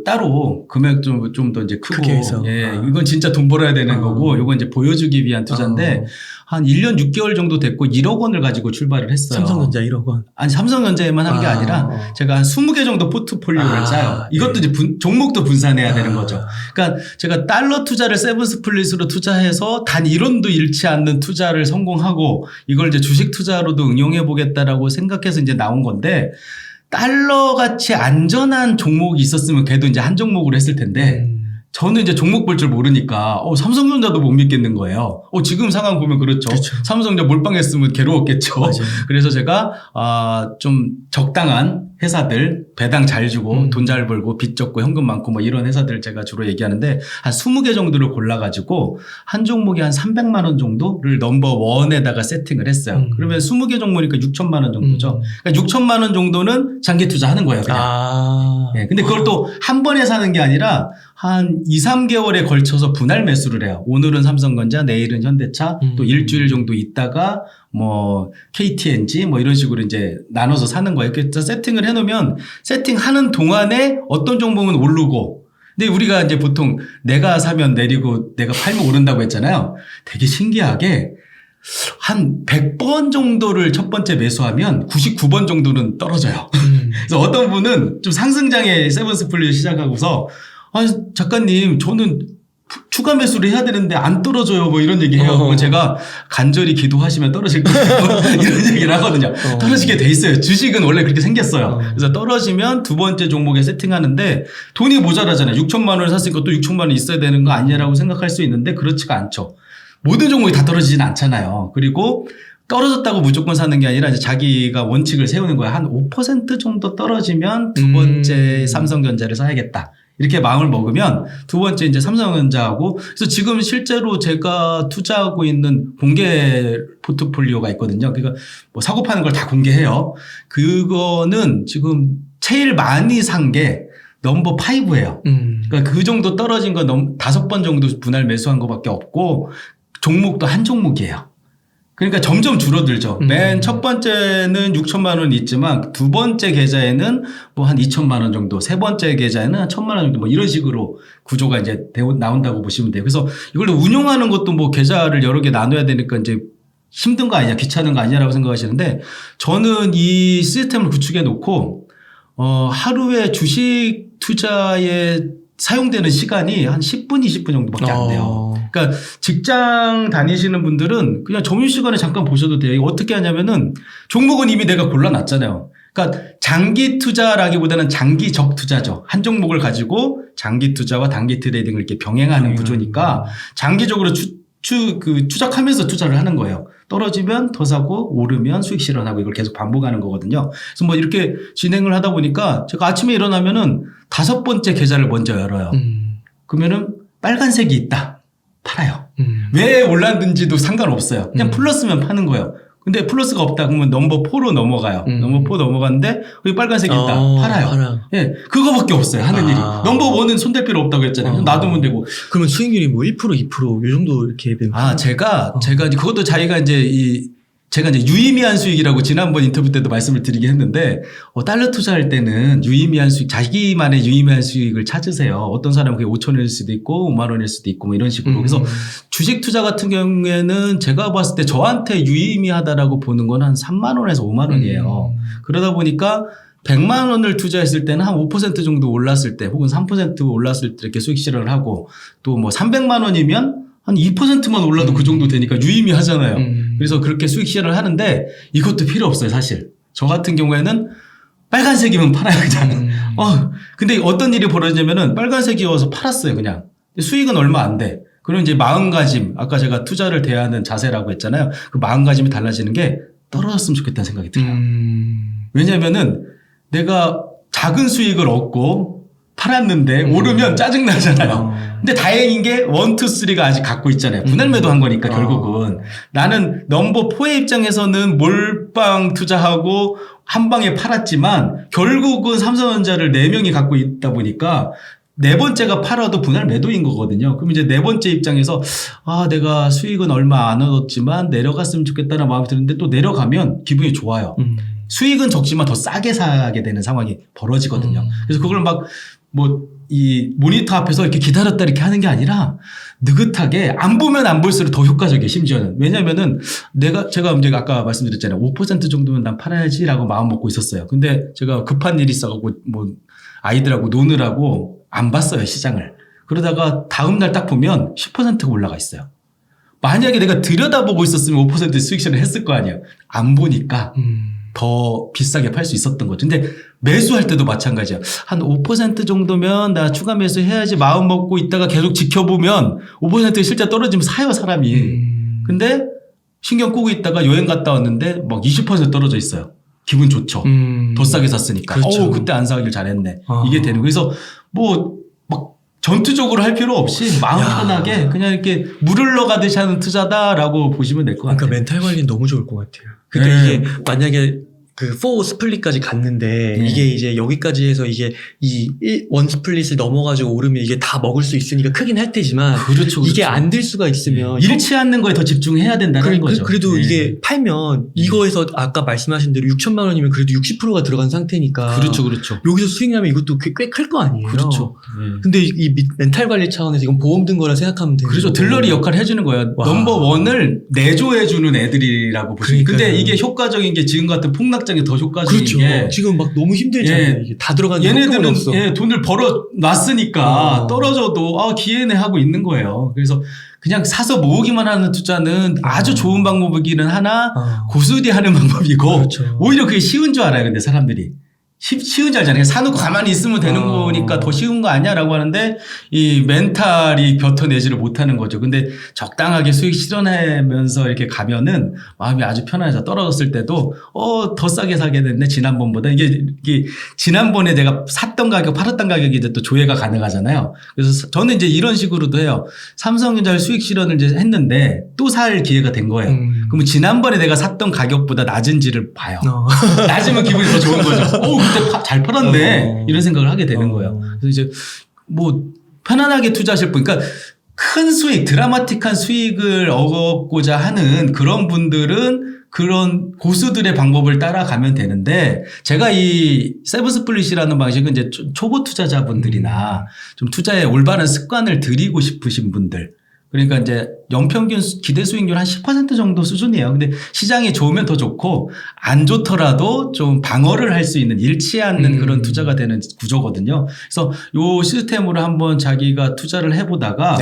따로 금액 좀 더 이제 크고, 크게 해서. 예, 이건 진짜 돈 벌어야 되는 거고, 이건 이제 보여주기 위한 투자인데, 한 1년 6개월 정도 됐고, 1억 원을 가지고 출발을 했어요. 삼성전자 1억 원. 아니, 삼성전자에만 한 게 아니라, 제가 한 20개 정도 포트폴리오를 짜요. 이것도 이제 종목도 분산해야 되는 거죠. 그러니까 제가 달러 투자를 세븐스플릿으로 투자해서 단 1원도 잃지 않는 투자를 성공하고, 이걸 이제 주식 투자로도 응용해 보겠다라고 생각해서 이제 나온 건데, 달러 같이 안전한 종목이 있었으면 걔도 이제 한 종목으로 했을 텐데, 저는 이제 종목 볼 줄 모르니까, 삼성전자도 못 믿겠는 거예요. 지금 상황 보면 그렇죠. 삼성전자 몰빵했으면 괴로웠겠죠. 맞아요. 그래서 제가, 좀 적당한 회사들, 배당 잘 주고, 돈 잘 벌고, 빚 적고, 현금 많고, 뭐 이런 회사들 제가 주로 얘기하는데, 한 20개 정도를 골라가지고, 한 종목에 한 300만 원 정도를 넘버 원에다가 세팅을 했어요. 그러면 20개 종목이니까 6천만 원 정도죠. 그러니까 6천만 원 정도는 장기 투자하는 거예요, 그냥. 예, 근데 그걸 또 한 번에 사는 게 아니라, 한 2, 3개월에 걸쳐서 분할 매수를 해요. 오늘은 삼성전자, 내일은 현대차, 또 일주일 정도 있다가 뭐 KTNG 뭐 이런 식으로 이제 나눠서 사는 거예요. 그래서 세팅을 해놓으면 세팅하는 동안에 어떤 종목은 오르고, 근데 우리가 이제 보통 내가 사면 내리고 내가 팔면 오른다고 했잖아요. 되게 신기하게 한 100번 정도를 첫 번째 매수하면 99번 정도는 떨어져요. 그래서 어떤 분은 좀 상승장에 세븐스플릿 시작하고서 작가님, 저는 추가 매수를 해야 되는데 안 떨어져요. 뭐 이런 얘기 해요. 그럼 제가 간절히 기도하시면 떨어질 거예요. 이런 얘기를 하거든요. 떨어지게 돼 있어요. 주식은 원래 그렇게 생겼어요. 그래서 떨어지면 두 번째 종목에 세팅하는데 돈이 모자라잖아요. 6천만 원을 샀으니까 또 6천만 원 있어야 되는 거 아니냐라고 생각할 수 있는데 그렇지가 않죠. 모든 종목이 다 떨어지진 않잖아요. 그리고 떨어졌다고 무조건 사는 게 아니라 이제 자기가 원칙을 세우는 거예요. 한 5% 정도 떨어지면 두 번째 삼성전자를 사야겠다. 이렇게 마음을 먹으면 두 번째 이제 삼성전자하고, 그래서 지금 실제로 제가 투자하고 있는 공개 포트폴리오가 있거든요. 그러니까 뭐 사고 파는 걸 다 공개해요. 그거는 지금 제일 많이 산 게 넘버 5예요. 그러니까 그 정도 떨어진 건 5번 정도 분할 매수한 것밖에 없고, 종목도 한 종목이에요. 그러니까 점점 줄어들죠. 맨 첫 번째는 6천만 원 있지만 두 번째 계좌에는 뭐 한 2천만 원 정도, 세 번째 계좌에는 한 1천만 원 정도 뭐 이런 식으로 구조가 이제 나온다고 보시면 돼요. 그래서 이걸 운용하는 것도 뭐 계좌를 여러 개 나눠야 되니까 이제 힘든 거 아니냐, 귀찮은 거 아니냐라고 생각하시는데, 저는 이 시스템을 구축해 놓고 하루에 주식 투자에 사용되는 시간이 한 10분, 20분 정도밖에 안 돼요. 그러니까 직장 다니시는 분들은 그냥 점심시간에 잠깐 보셔도 돼요. 이거 어떻게 하냐면은 종목은 이미 내가 골라놨잖아요. 그러니까 장기 투자라기보다는 장기적 투자죠. 한 종목을 가지고 장기 투자와 단기 트레이딩을 이렇게 병행하는 구조니까 장기적으로 추적하면서 투자를 하는 거예요. 떨어지면 더 사고 오르면 수익 실현하고 이걸 계속 반복하는 거거든요. 그래서 뭐 이렇게 진행을 하다 보니까 제가 아침에 일어나면은 5번째 계좌를 먼저 열어요. 그러면은 빨간색이 있다. 팔아요. 왜 올랐는지도 상관없어요. 그냥 플러스면 파는 거예요. 근데 플러스가 없다 그러면 넘버 4로 넘어가요. 넘버 4 넘어갔는데 여기 빨간색이 있다. 팔아요. 예, 그거밖에 없어요. 하는 일이. 넘버 1은 손댈 필요 없다고 했잖아요. 놔두면 되고. 그러면 수익률이 뭐 1%, 2% 이 정도 이렇게 되면 제가 이제 그것도 제가 이제 유의미한 수익이라고 지난번 인터뷰 때도 말씀을 드리긴 했는데, 달러 투자할 때는 유의미한 수익, 자기만의 유의미한 수익을 찾으세요. 어떤 사람은 그게 5천 원일 수도 있고 5만 원일 수도 있고 뭐 이런 식으로. 그래서 주식 투자 같은 경우에는 제가 봤을 때 저한테 유의미하다라고 보는 건 한 3만 원에서 5만 원이에요. 그러다 보니까 100만 원을 투자했을 때는 한 5% 정도 올랐을 때 혹은 3% 올랐을 때 이렇게 수익 실현을 하고, 또 뭐 300만 원이면 한 2%만 올라도 그 정도 되니까 유의미하잖아요. 그래서 그렇게 수익 실현을 하는데 이것도 필요 없어요, 사실. 저 같은 경우에는 빨간색이면 팔아요, 그냥. 근데 어떤 일이 벌어지냐면은 빨간색이어서 팔았어요, 그냥. 수익은 얼마 안 돼. 그럼 이제 마음가짐, 아까 제가 투자를 대하는 자세라고 했잖아요. 그 마음가짐이 달라지는 게 떨어졌으면 좋겠다는 생각이 들어요. 왜냐면은 내가 작은 수익을 얻고 팔았는데 오르면 짜증나잖아요. 근데 다행인 게 1, 2, 3가 아직 갖고 있잖아요. 분할 매도한 거니까 결국은. 나는 넘버 4의 입장에서는 몰빵 투자하고 한 방에 팔았지만 결국은 삼성전자를 4명이 갖고 있다 보니까 네 번째가 팔아도 분할 매도인 거거든요. 그럼 이제 네 번째 입장에서 내가 수익은 얼마 안 얻었지만 내려갔으면 좋겠다는 마음이 드는데 또 내려가면 기분이 좋아요. 수익은 적지만 더 싸게 사게 되는 상황이 벌어지거든요. 그래서 그걸 막 이 모니터 앞에서 이렇게 기다렸다 이렇게 하는 게 아니라 느긋하게 안 보면 안 볼수록 더 효과적이에요. 심지어는. 왜냐면은 제가 이제 아까 말씀드렸잖아요. 5% 정도는 난 팔아야지라고 마음 먹고 있었어요. 근데 제가 급한 일이 있어갖고 아이들하고 노느라고 안 봤어요. 시장을. 그러다가 다음날 딱 보면 10%가 올라가 있어요. 만약에 내가 들여다보고 있었으면 5% 수익 실현을 했을 거 아니에요. 안 보니까 더 비싸게 팔 수 있었던 거죠. 근데 매수할 때도 마찬가지야. 한 5% 정도면 나 추가 매수해야지 마음 먹고 있다가 계속 지켜보면 5% 실제 떨어지면 사요, 사람이. 근데 신경 끄고 있다가 여행 갔다 왔는데 막 20% 떨어져 있어요. 기분 좋죠. 더 싸게 샀으니까. 그렇죠. 그때 안 사길 잘했네. 이게 되는. 그래서 막 전투적으로 할 필요 없이 마음 편하게 그냥 이렇게 물을 넣어가듯이 하는 투자다라고 보시면 될 것 같아요. 그러니까 멘탈 관리는 너무 좋을 것 같아요. 그러니까 이게 만약에 그 4 스플릿까지 갔는데 이게 이제 여기까지 해서 이게 이 1 스플릿을 넘어가지고 오르면 이게 다 먹을 수 있으니까 크긴 할 테지만 그렇죠. 이게 안 될 수가 있으면 잃지 않는 거에 더 집중해야 된다는 거죠. 그래도 이게 팔면 이거에서 아까 말씀하신 대로 6천만 원이면 그래도 60%가 들어간 상태니까 그렇죠. 여기서 수익 나면 이것도 꽤 클 거 아니에요. 그렇죠. 근데 이 멘탈 관리 차원에서 이건 보험 든 거라 생각하면 돼요. 그렇죠. 들러리 역할을 해주는 거예요. 넘버원을 내조해주는 애들이라고 보시면. 근데 이게 효과적인 게 지금 같은 폭락장이 더 효과적인 그렇죠. 게 지금 막 너무 힘들잖아요. 이게 다 들어가는 얘네들은 돈을 벌어 놨으니까 떨어져도 기회네 하고 있는 거예요. 그래서 그냥 사서 모으기만 하는 투자는 아주 좋은 방법이기는 하나 고수디 하는 방법이고 그렇죠. 오히려 그게 쉬운 줄 알아요. 근데 사람들이. 쉬운 줄 알잖아요. 사놓고 가만히 있으면 되는 거니까 더 쉬운 거 아니야라고 하는데 이 멘탈이 뱉어내지를 못하는 거죠. 근데 적당하게 수익 실현하면서 이렇게 가면은 마음이 아주 편안해서 떨어졌을 때도 더 싸게 사게 됐네 지난번보다. 이게 지난번에 내가 샀던 가격 팔았던 가격이 이제 또 조회가 가능하잖아요. 그래서 저는 이제 이런 식으로도 해요. 삼성전자를 수익 실현을 이제 했는데 또 살 기회가 된 거예요. 그러면 지난번에 내가 샀던 가격보다 낮은지를 봐요. 낮으면 기분이 더 좋은 거죠. 그때 잘 팔았네. 이런 생각을 하게 되는 거예요. 그래서 이제 편안하게 투자하실 분, 그러니까 큰 수익, 드라마틱한 수익을 얻고자 하는 그런 분들은 그런 고수들의 방법을 따라가면 되는데 제가 이 세븐 스플릿이라는 방식은 이제 초보 투자자분들이나 좀 투자에 올바른 습관을 들이고 싶으신 분들 그러니까 이제 연평균 기대 수익률 한 10% 정도 수준이에요. 근데 시장이 좋으면 더 좋고 안 좋더라도 좀 방어를 할 수 있는 잃지 않는 그런 투자가 되는 구조거든요. 그래서 요 시스템으로 한번 자기가 투자를 해보다가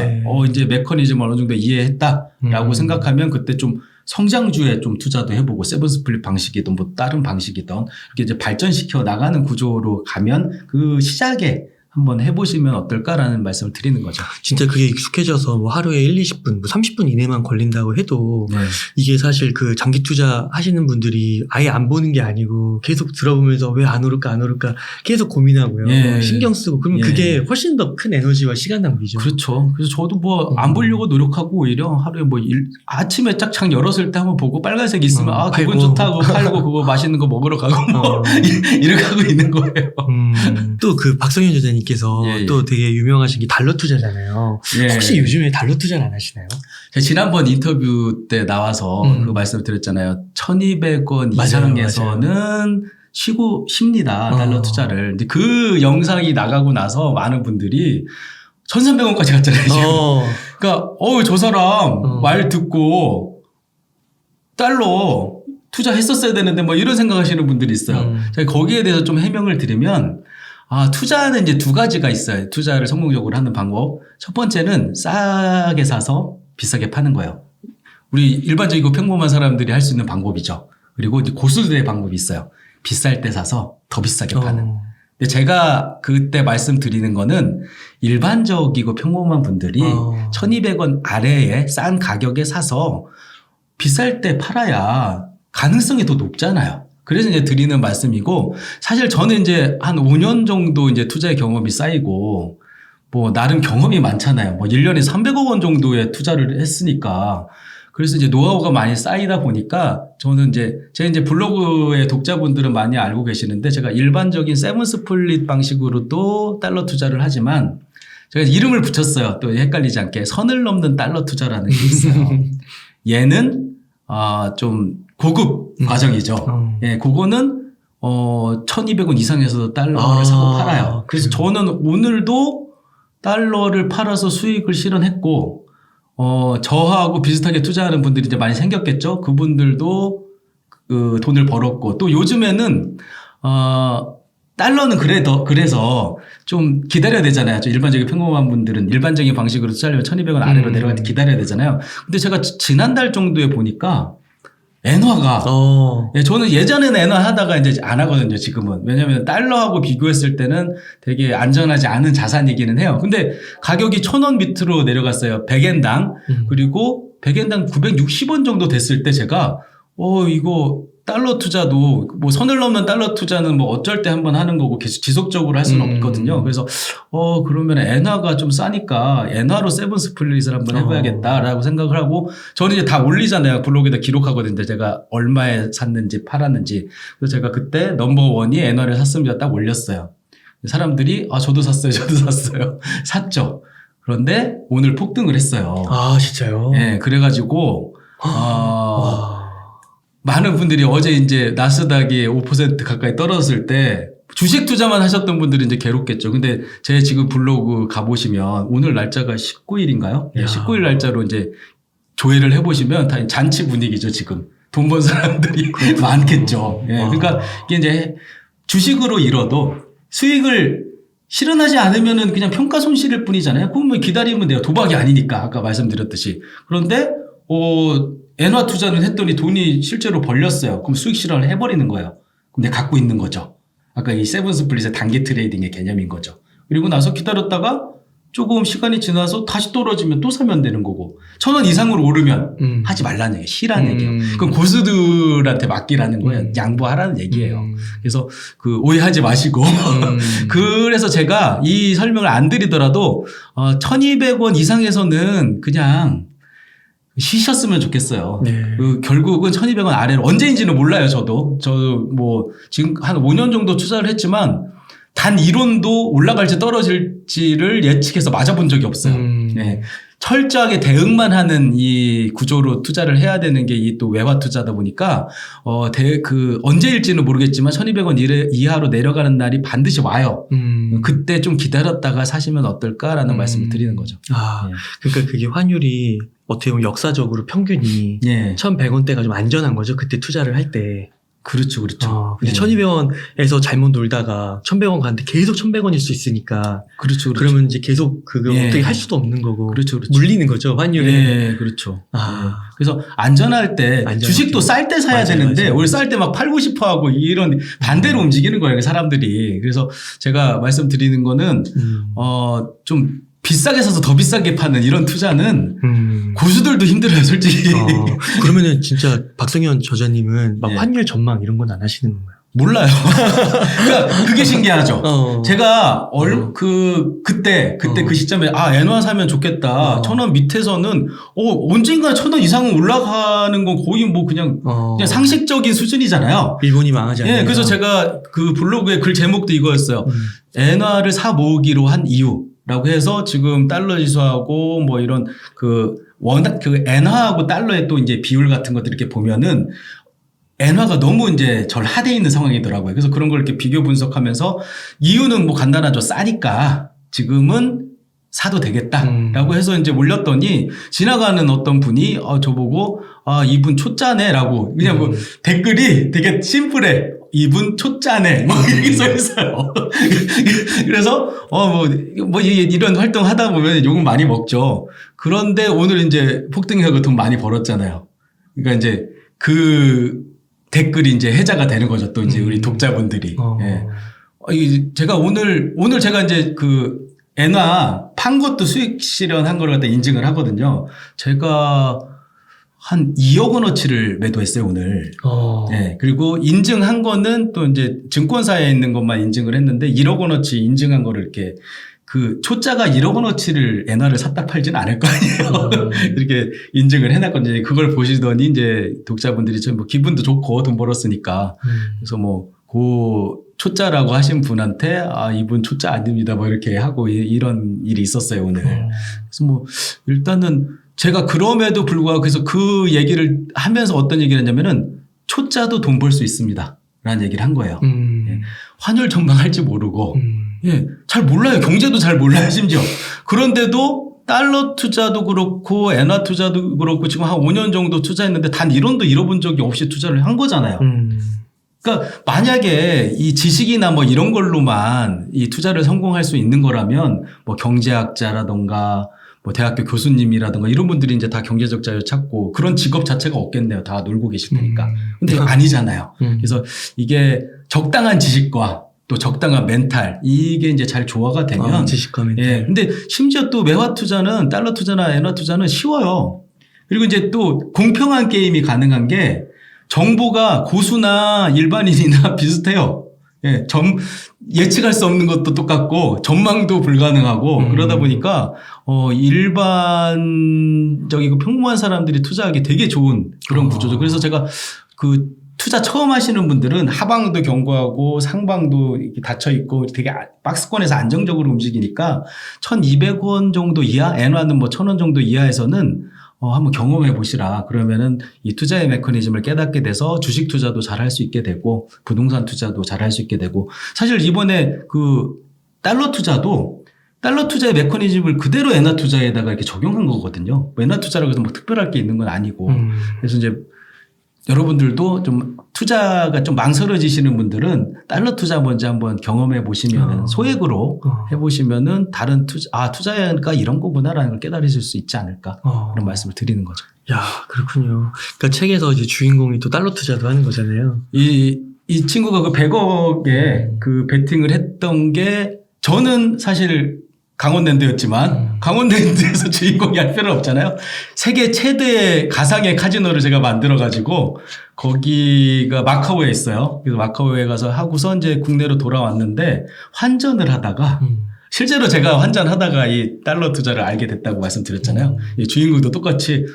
이제 메커니즘을 어느 정도 이해했다라고 생각하면 그때 좀 성장주에 좀 투자도 해보고 세븐 스플릿 방식이든 다른 방식이든 이렇게 이제 발전시켜 나가는 구조로 가면 그 시작에 한번 해보시면 어떨까라는 말씀을 드리는 거죠. 진짜 그게 익숙해져서 하루에 1, 20분, 30분 이내만 걸린다고 해도 이게 사실 그 장기 투자 하시는 분들이 아예 안 보는 게 아니고 계속 들어보면서 왜 안 오를까 계속 고민하고요. 신경 쓰고 그러면 그게 훨씬 더 큰 에너지와 시간 낭비죠. 그렇죠. 그래서 저도 안 보려고 노력하고 오히려 하루에 아침에 짝 창 열었을 때 한번 보고 빨간색 있으면 기분 좋다고 팔고 그거 맛있는 거 먹으러 가고 이렇게 하고 있는 거예요. 또 그 박성현 저자님께서 또 되게 유명하신 게 달러 투자잖아요. 혹시 요즘에 달러 투자를 안 하시나요? 제가 지난번 인터뷰 때 나와서 그 말씀을 드렸잖아요. 1,200원 이상에서는 쉽니다. 달러 투자를. 근데 그 영상이 나가고 나서 많은 분들이 1,300원까지 갔잖아요. 지금. 그러니까 저 사람 말 듣고 달러 투자했었어야 되는데 이런 생각하시는 분들이 있어요. 제가 거기에 대해서 좀 해명을 드리면 투자는 이제 두 가지가 있어요. 투자를 성공적으로 하는 방법. 첫 번째는 싸게 사서 비싸게 파는 거예요. 우리 일반적이고 평범한 사람들이 할 수 있는 방법이죠. 그리고 이제 고수들의 방법이 있어요. 비쌀 때 사서 더 비싸게 파는. 근데 제가 그때 말씀드리는 거는 일반적이고 평범한 분들이 1,200원 아래에 싼 가격에 사서 비쌀 때 팔아야 가능성이 더 높잖아요. 그래서 이제 드리는 말씀이고 사실 저는 이제 한 5년 정도 이제 투자의 경험이 쌓이고 나름 경험이 많잖아요. 1년에 300억 원 정도의 투자를 했으니까 그래서 이제 노하우가 많이 쌓이다 보니까 저는 제가 이제 블로그의 독자분들은 많이 알고 계시는데 제가 일반적인 세븐 스플릿 방식으로도 달러 투자를 하지만 제가 이름을 붙였어요. 또 헷갈리지 않게 선을 넘는 달러 투자라는 게 있어요. 얘는 좀 고급 과정이죠. 그거는 1200원 이상에서 달러를 사고 팔아요. 그래서 저는 오늘도 달러를 팔아서 수익을 실현했고, 저하고 비슷하게 투자하는 분들이 이제 많이 생겼겠죠. 그분들도 그 돈을 벌었고, 또 요즘에는, 달러는 그래서 좀 기다려야 되잖아요. 일반적인 평범한 분들은 일반적인 방식으로 투자하려면 1200원 아래로 내려갈 때 기다려야 되잖아요. 근데 제가 지난달 정도에 보니까 엔화가 저는 예전에는 엔화 하다가 이제 안 하거든요. 지금은. 왜냐하면 달러하고 비교했을 때는 되게 안전하지 않은 자산이기는 해요. 근데 가격이 1000원 밑으로 내려갔어요. 100엔당. 그리고 100엔당 960원 정도 됐을 때 제가 이거 달러 투자도 뭐 선을 넘는 달러 투자는 뭐 어쩔 때 한번 하는 거고 계속 지속적으로 할 수는 없거든요. 그래서 그러면 엔화가 좀 싸니까 엔화로 세븐 스플릿을 한번 해봐야겠다라고 생각을 하고 저는 이제 다 올리잖아요. 블로그에다 기록하거든요. 제가 얼마에 샀는지 팔았는지. 그래서 제가 그때 넘버원이 엔화를 샀습니다. 딱 올렸어요. 사람들이 저도 샀어요. 저도 샀어요. 샀죠. 그런데 오늘 폭등을 했어요. 아 진짜요? 네, 그래가지고 많은 분들이 어제 이제 나스닥이 5% 가까이 떨어졌을 때 주식 투자만 하셨던 분들은 이제 괴롭겠죠. 근데 제 지금 블로그 가보시면 오늘 날짜가 19일인가요? 네, 19일 날짜로 이제 조회를 해보시면 다 잔치 분위기죠, 지금. 돈 번 사람들이 많겠죠. 예, 그러니까 이게 이제 주식으로 잃어도 수익을 실현하지 않으면은 그냥 평가 손실일 뿐이잖아요. 그럼 뭐 기다리면 돼요. 도박이 아니니까. 아까 말씀드렸듯이. 그런데, 엔화 투자를 했더니 돈이 실제로 벌렸어요. 그럼 수익 실현을 해버리는 거예요. 그럼 내가 갖고 있는 거죠. 아까 이 세븐 스플릿의 단기 트레이딩의 개념인 거죠. 그리고 나서 기다렸다가 조금 시간이 지나서 다시 떨어지면 또 사면 되는 거고 1000원 이상으로 오르면 하지 말라는 얘기예요. 쉬라는 얘기예요. 그건 고수들한테 맡기라는 거예요. 양보하라는 얘기예요. 그래서 그 오해하지 마시고 그래서 제가 이 설명을 안 드리더라도 1200원 이상에서는 그냥 쉬셨으면 좋겠어요. 네. 결국은 1200원 아래로 언제인지는 몰라요. 저도 뭐 지금 한 5년 정도 투자를 했지만 단 1원도 올라갈지 떨어질지를 예측해서 맞아본 적이 없어요. 네. 철저하게 대응만 하는 이 구조로 투자를 해야 되는 게 이 또 외화 투자다 보니까 언제일지는 모르겠지만 1200원 이하로 내려가는 날이 반드시 와요. 그때 좀 기다렸다가 사시면 어떨까라는 말씀을 드리는 거죠. 네. 그러니까 그게 환율이 어떻게 보면 역사적으로 평균이 1100원대가 좀 안전한 거죠. 그때 투자를 할 때. 그렇죠. 근데 1200원에서 잘못 놀다가 1100원 가는데 계속 1100원일 수 있으니까. 그렇죠. 그러면 이제 계속 그거 어떻게 할 수도 없는 거고. 그렇죠. 물리는 거죠, 환율에. 네, 그렇죠. 그래서 안전할 때 주식도 쌀 때 사야 되는데 오늘 쌀 때 막 팔고 싶어 하고 이런 반대로 움직이는 거예요, 사람들이. 그래서 제가 말씀드리는 거는 좀 비싸게 사서 더 비싸게 파는 이런 투자는 고수들도 힘들어요, 솔직히. 그러면은 진짜 박성현 저자님은 막 환율 전망 이런 건 안 하시는 건가요? 몰라요. 그러니까 그게 신기하죠. 제가 그때 그 시점에 엔화 사면 좋겠다. 1000원 밑에서는 언젠가 1000원 이상은 올라가는 건 거의 뭐 그냥 상식적인 수준이잖아요. 일본이 망하지 않는. 네, 그래서 제가 그 블로그에 글 제목도 이거였어요. 엔화를 사 모으기로 한 이유. 라고 해서 지금 달러 지수하고 뭐 이런 워낙 엔화하고 달러의 또 이제 비율 같은 것들 이렇게 보면은 엔화가 너무 이제 절하돼 있는 상황이더라고요. 그래서 그런 걸 이렇게 비교 분석하면서 이유는 뭐 간단하죠. 싸니까 지금은 사도 되겠다라고 해서 이제 올렸더니 지나가는 어떤 분이 저보고 이분 초짜네라고 그냥 뭐 댓글이 되게 심플해. 이분 초짜네. 뭐 이렇게 써 있어요. 그래서 이런 활동 하다 보면 욕은 많이 먹죠. 그런데 오늘 이제 폭등하고 돈 많이 벌었잖아요. 그러니까 이제 그 댓글이 이제 해자가 되는 거죠. 또 이제 우리 독자분들이. 예. 제가 오늘 제가 이제 엔화 판 것도 수익 실현한 걸 갖다 인증을 하거든요. 제가 한 2억 원어치를 매도했어요, 오늘. 네. 그리고 인증한 거는 또 이제 증권사에 있는 것만 인증을 했는데 1억 원어치 인증한 거를 이렇게 초짜가 1억 원어치를 엔화를 샀다 팔지는 않을 거 아니에요. 이렇게 인증을 해놨거든요. 그걸 보시더니 이제 독자분들이 좀 뭐 기분도 좋고 돈 벌었으니까. 그래서 초짜라고 하신 분한테 이분 초짜 아닙니다. 뭐 이렇게 하고 이런 일이 있었어요, 오늘. 그래서 일단은 제가 그럼에도 불구하고 그래서 그 얘기를 하면서 어떤 얘기를 했냐면은 초짜도 돈 벌 수 있습니다. 라는 얘기를 한 거예요. 예. 환율 전망할지 모르고, 예, 잘 몰라요. 경제도 잘 몰라요, 심지어. 그런데도 달러 투자도 그렇고, 엔화 투자도 그렇고, 지금 한 5년 정도 투자했는데 단 1원도 잃어본 적이 없이 투자를 한 거잖아요. 그러니까 만약에 이 지식이나 뭐 이런 걸로만 이 투자를 성공할 수 있는 거라면 뭐 경제학자라던가 뭐 대학교 교수님이라든가 이런 분들이 이제 다 경제적 자유 찾고 그런 직업 자체가 없겠네요. 다 놀고 계실 테니까. 근데 아니잖아요. 그래서 이게 적당한 지식과 또 적당한 멘탈 이게 이제 잘 조화가 되면 지식과 멘탈. 예. 근데 심지어 또 외화 투자는 달러 투자나 엔화 투자는 쉬워요. 그리고 이제 또 공평한 게임이 가능한 게 정보가 고수나 일반인이나 비슷해요. 예, 예측할 수 없는 것도 똑같고 전망도 불가능하고 그러다 보니까 일반적이고 평범한 사람들이 투자하기 되게 좋은 그런 구조죠. 그래서 제가 그 투자 처음 하시는 분들은 하방도 견고하고 상방도 이렇게 닫혀 있고 되게 박스권에서 안정적으로 움직이니까 1,200원 정도 이하, 엔화는 뭐 1,000원 정도 이하에서는 한번 경험해 보시라. 그러면은 이 투자의 메커니즘을 깨닫게 돼서 주식 투자도 잘 할 수 있게 되고 부동산 투자도 잘 할 수 있게 되고 사실 이번에 그 달러 투자도 달러 투자의 메커니즘을 그대로 엔화 투자에다가 이렇게 적용한 거거든요. 엔화 투자라고 해서 뭐 특별할 게 있는 건 아니고. 그래서 이제 여러분들도 좀 투자가 좀 망설여지시는 분들은 달러 투자 먼저 한번 경험해 보시면은 소액으로 해보시면은 다른 투자가 이런 거구나라는 걸 깨달으실 수 있지 않을까 그런 말씀을 드리는 거죠. 야, 그렇군요. 그러니까 책에서 이제 주인공이 또 달러 투자도 하는 거잖아요. 이 친구가 그 100억에 그 베팅을 했던 게 저는 사실 강원랜드였지만 강원랜드에서 주인공이 할 필요는 없잖아요. 세계 최대의 가상의 카지노를 제가 만들어가지고 거기가 마카오에 있어요. 그래서 마카오에 가서 하고서 이제 국내로 돌아왔는데 환전을 하다가 실제로 제가 환전하다가 이 달러 투자를 알게 됐다고 말씀드렸잖아요. 이 주인공도 똑같이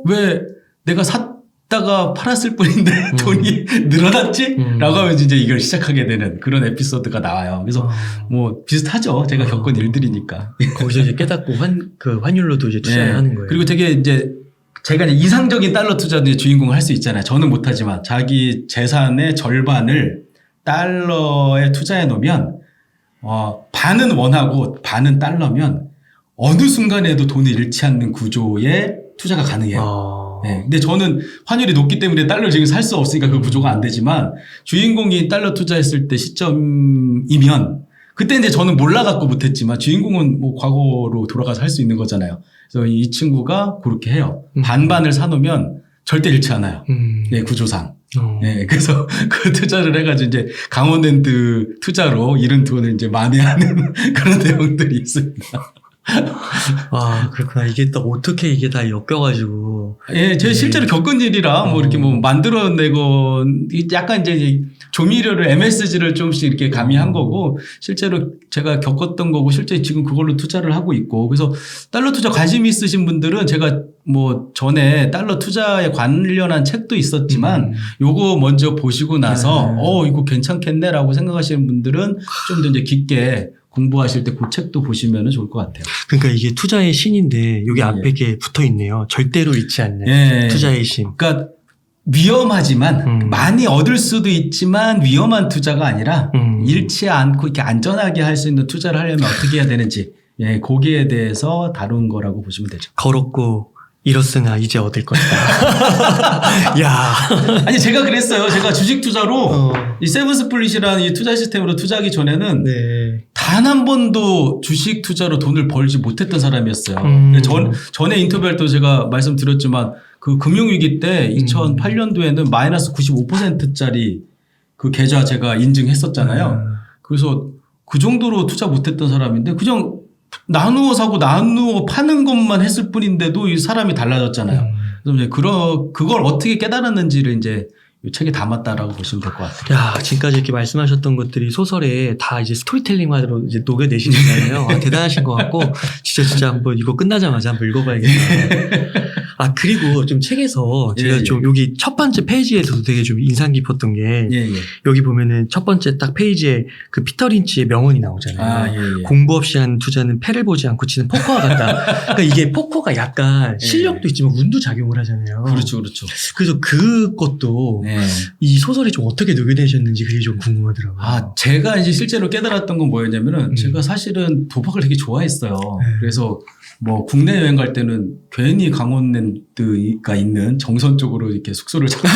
왜 내가 샀다가 팔았을 뿐인데 돈이 늘어났지? 라고 하면서 이제 이걸 시작하게 되는 그런 에피소드가 나와요. 그래서 뭐 비슷하죠. 제가 겪은 일들이니까. 거기서 이제 깨닫고 환율로도 이제 투자를 하는 거예요. 그리고 되게 이제 제가 이제 이상적인 달러 투자도 주인공을 할 수 있잖아요. 저는 못하지만 자기 재산의 절반을 달러에 투자해 놓으면 반은 원하고 반은 달러면 어느 순간에도 돈을 잃지 않는 구조의 투자가 가능해요. 네. 근데 저는 환율이 높기 때문에 달러를 지금 살 수 없으니까 그 구조가 안 되지만 주인공이 달러 투자했을 때 시점이면 그때 이제 저는 몰라갖고 못했지만 주인공은 뭐 과거로 돌아가서 할 수 있는 거잖아요. 그래서 이 친구가 그렇게 해요. 반반을 사놓으면 절대 잃지 않아요. 네, 구조상. 네, 그래서 그 투자를 해가지고 이제 강원랜드 투자로 잃은 돈을 이제 만회하는 그런 내용들이 있습니다. 아, 그렇구나. 이게 또 어떻게 이게 다 엮여가지고. 예, 제가 실제로 겪은 일이라 뭐 이렇게 뭐 만들어내고 약간 이제 조미료를 MSG를 조금씩 이렇게 가미한 거고 실제로 제가 겪었던 거고 실제 지금 그걸로 투자를 하고 있고 그래서 달러 투자 관심 있으신 분들은 제가 뭐 전에 달러 투자에 관련한 책도 있었지만 요거 먼저 보시고 나서 이거 괜찮겠네라고 생각하시는 분들은 좀 더 이제 깊게 공부하실 때 그 책도 보시면 좋을 것 같아요. 그러니까 이게 투자의 신인데 여기 앞에 이게 붙어 있네요. 절대로 잃지 않는 투자의 신. 그러니까 위험하지만 많이 얻을 수도 있지만 위험한 투자가 아니라 잃지 않고 이렇게 안전하게 할 수 있는 투자를 하려면 어떻게 해야 되는지 거기에 대해서 다룬 거라고 보시면 되죠. 걸었고 잃었으나 이제 얻을 것이다. 야. 아니 제가 그랬어요. 제가 주식 투자로 이 세븐스플릿이라는 이 투자 시스템으로 투자하기 전에는 단 한 번도 주식 투자로 돈을 벌지 못했던 사람이었어요. 전에 인터뷰할 때 제가 말씀드렸지만 그 금융위기 때 2008년도에는 마이너스 95%짜리 그 계좌 제가 인증했었잖아요. 그래서 그 정도로 투자 못했던 사람인데 그냥 나누어 사고 나누어 파는 것만 했을 뿐인데도 이 사람이 달라졌잖아요. 그래서 이제 그걸 어떻게 깨달았는지를 이제 이 책에 담았다라고 보시면 될 것 같아요. 야, 지금까지 이렇게 말씀하셨던 것들이 소설에 다 이제 스토리텔링화로 이제 녹여내시잖아요. 대단하신 것 같고, 진짜 한번 이거 끝나자마자 한번 읽어봐야겠다. 그리고 좀 책에서 제가 좀 여기 첫 번째 페이지에서도 되게 좀 인상 깊었던 게, 여기 보면은 첫 번째 딱 페이지에 그 피터 린치의 명언이 나오잖아요. 공부 없이 한 투자는 패를 보지 않고 치는 포커와 같다. 그러니까 이게 포커가 약간 실력도 있지만 운도 작용을 하잖아요. 그렇죠. 그래서 그것도 이 소설이 좀 어떻게 누게 되셨는지 그게 좀 궁금하더라고요. 제가 이제 실제로 깨달았던 건 뭐였냐면은 제가 사실은 도박을 되게 좋아했어요. 그래서 뭐 국내 여행 갈 때는 괜히 강원랜드가 있는 정선 쪽으로 이렇게 숙소를 잡고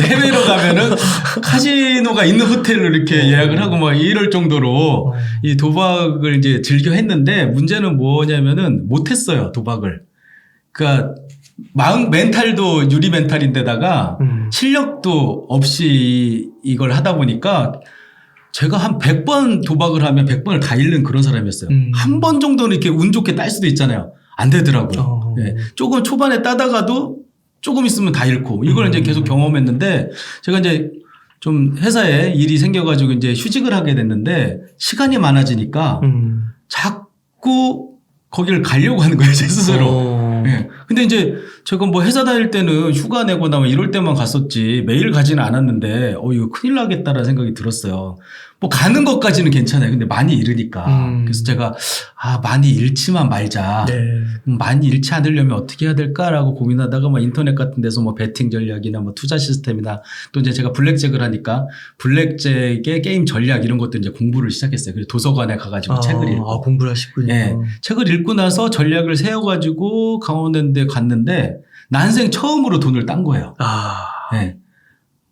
해외로 가면은 카지노가 있는 호텔을 이렇게 예약을 하고 막 이럴 정도로 이 도박을 이제 즐겨 했는데 문제는 뭐냐면은 못했어요, 도박을. 그러니까 멘탈도 유리 멘탈인데다가 실력도 없이 이걸 하다 보니까 제가 한 100번 도박을 하면 100번을 다 잃는 그런 사람이었어요. 한 번 정도는 이렇게 운 좋게 딸 수도 있잖아요. 안 되더라고요. 네. 조금 초반에 따다가도 조금 있으면 다 잃고 이걸 이제 계속 경험했는데 제가 이제 좀 회사에 일이 생겨가지고 이제 휴직을 하게 됐는데 시간이 많아지니까 자꾸 거기를 가려고 하는 거예요, 제 스스로. 네. 근데 이제 제가 뭐 회사 다닐 때는 휴가 내거나 뭐 이럴 때만 갔었지 매일 가지는 않았는데 이거 큰일 나겠다라는 생각이 들었어요. 뭐 가는 것까지는 괜찮아요. 근데 많이 잃으니까. 그래서 제가 많이 잃지만 말자. 네. 많이 잃지 않으려면 어떻게 해야 될까라고 고민하다가 뭐 인터넷 같은 데서 뭐 베팅 전략이나 뭐 투자 시스템이나 또 이제 제가 블랙잭을 하니까 블랙잭의 게임 전략 이런 것도 이제 공부를 시작했어요. 그래서 도서관에 가가지고 책을 읽고. 공부를 하시군요. 네. 책을 읽고 나서 전략을 세워가지고 강원랜드에 갔는데 난생 처음으로 돈을 딴 거예요. 네.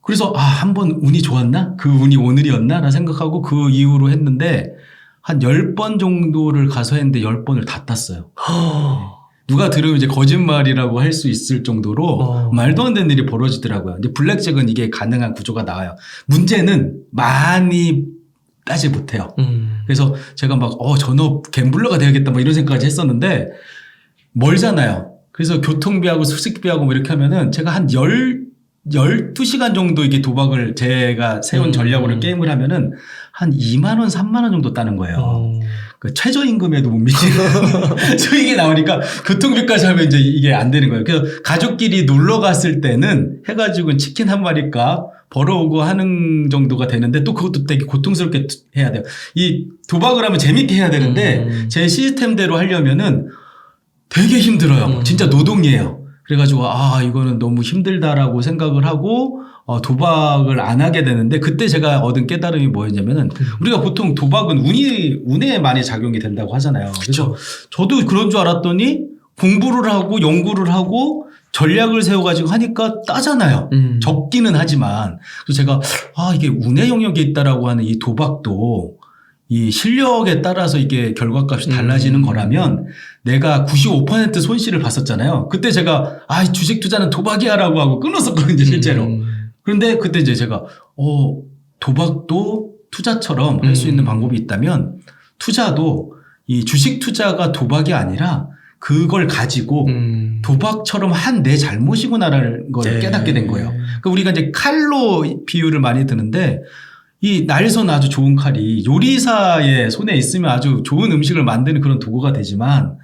그래서 한번 운이 좋았나? 그 운이 오늘이었나? 라 생각하고 그 이후로 했는데 한 10번 정도를 가서 했는데 10번을 다 땄어요. 누가 들으면 이제 거짓말이라고 할 수 있을 정도로 말도 안 되는 일이 벌어지더라고요. 근데 블랙잭은 이게 가능한 구조가 나와요. 문제는 많이 따지 못해요. 그래서 제가 막 전업 갬블러가 돼야겠다 뭐 이런 생각까지 했었는데 멀잖아요. 그래서 교통비하고 숙식비하고 뭐 이렇게 하면은 제가 한 12시간 정도 이게 도박을 제가 세운 전략으로 게임을 하면은 한 2만 원, 3만 원 정도 따는 거예요. 그 최저임금에도 못 미치는 수익이 나오니까 교통비까지 하면 이제 이게 안 되는 거예요. 그래서 가족끼리 놀러 갔을 때는 해가지고 치킨 한 마리값 벌어오고 하는 정도가 되는데 또 그것도 되게 고통스럽게 해야 돼요. 이 도박을 하면 재밌게 해야 되는데 제 시스템대로 하려면은 되게 힘들어요. 진짜 노동이에요. 그래가지고 이거는 너무 힘들다라고 생각을 하고 도박을 안 하게 되는데 그때 제가 얻은 깨달음이 뭐였냐면은 우리가 보통 도박은 운에 많이 작용이 된다고 하잖아요. 그래서 저도 그런 줄 알았더니 공부를 하고 연구를 하고 전략을 세워가지고 하니까 따잖아요. 적기는 하지만. 그래서 제가 이게 운의 영역에 있다라고 하는 이 도박도 이 실력에 따라서 이게 결과값이 달라지는 거라면 내가 95% 손실을 봤었잖아요. 그때 제가 주식 투자는 도박이야라고 하고 끊었었거든요, 실제로. 그런데 그때 이제 제가 도박도 투자처럼 할 수 있는 방법이 있다면 투자도 이 주식 투자가 도박이 아니라 그걸 가지고 도박처럼 한 내 잘못이구나라는 걸 깨닫게 된 거예요. 그러니까 우리가 이제 칼로 비유를 많이 드는데 이 날선 아주 좋은 칼이 요리사의 손에 있으면 아주 좋은 음식을 만드는 그런 도구가 되지만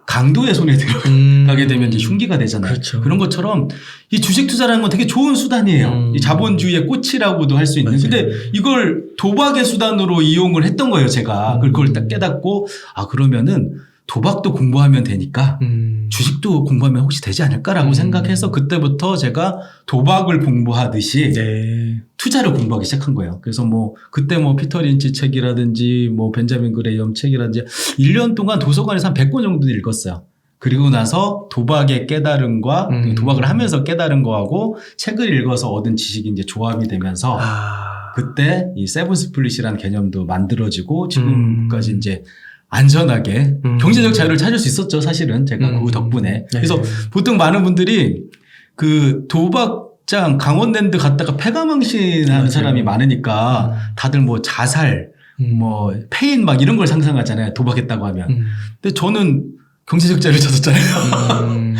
강도의 손에 들어가게 되면 이제 흉기가 되잖아요. 그렇죠. 그런 것처럼 이 주식 투자라는 건 되게 좋은 수단이에요. 이 자본주의의 꽃이라고도 할 수 있는. 맞아요. 근데 이걸 도박의 수단으로 이용을 했던 거예요, 제가. 그걸 딱 깨닫고 그러면은 도박도 공부하면 되니까 주식도 공부하면 혹시 되지 않을까라고 생각해서 그때부터 제가 도박을 공부하듯이 투자를 공부하기 시작한 거예요. 그래서 뭐 그때 뭐 피터 린치 책이라든지 뭐 벤자민 그레이엄 책이라든지 1년 동안 도서관에서 한 100권 정도 읽었어요. 그리고 나서 도박의 깨달음과 도박을 하면서 깨달은 거하고 책을 읽어서 얻은 지식이 이제 조합이 되면서 그때 이 세븐 스플릿이라는 개념도 만들어지고 지금까지 이제 안전하게 경제적 자유를 찾을 수 있었죠, 사실은 제가 그 덕분에. 그래서 보통 많은 분들이 그 도박장 강원랜드 갔다가 패가망신하는 사람이 많으니까 다들 뭐 자살, 뭐 폐인 막 이런 걸 상상하잖아요, 도박했다고 하면. 근데 저는 경제적 자유를 찾았잖아요.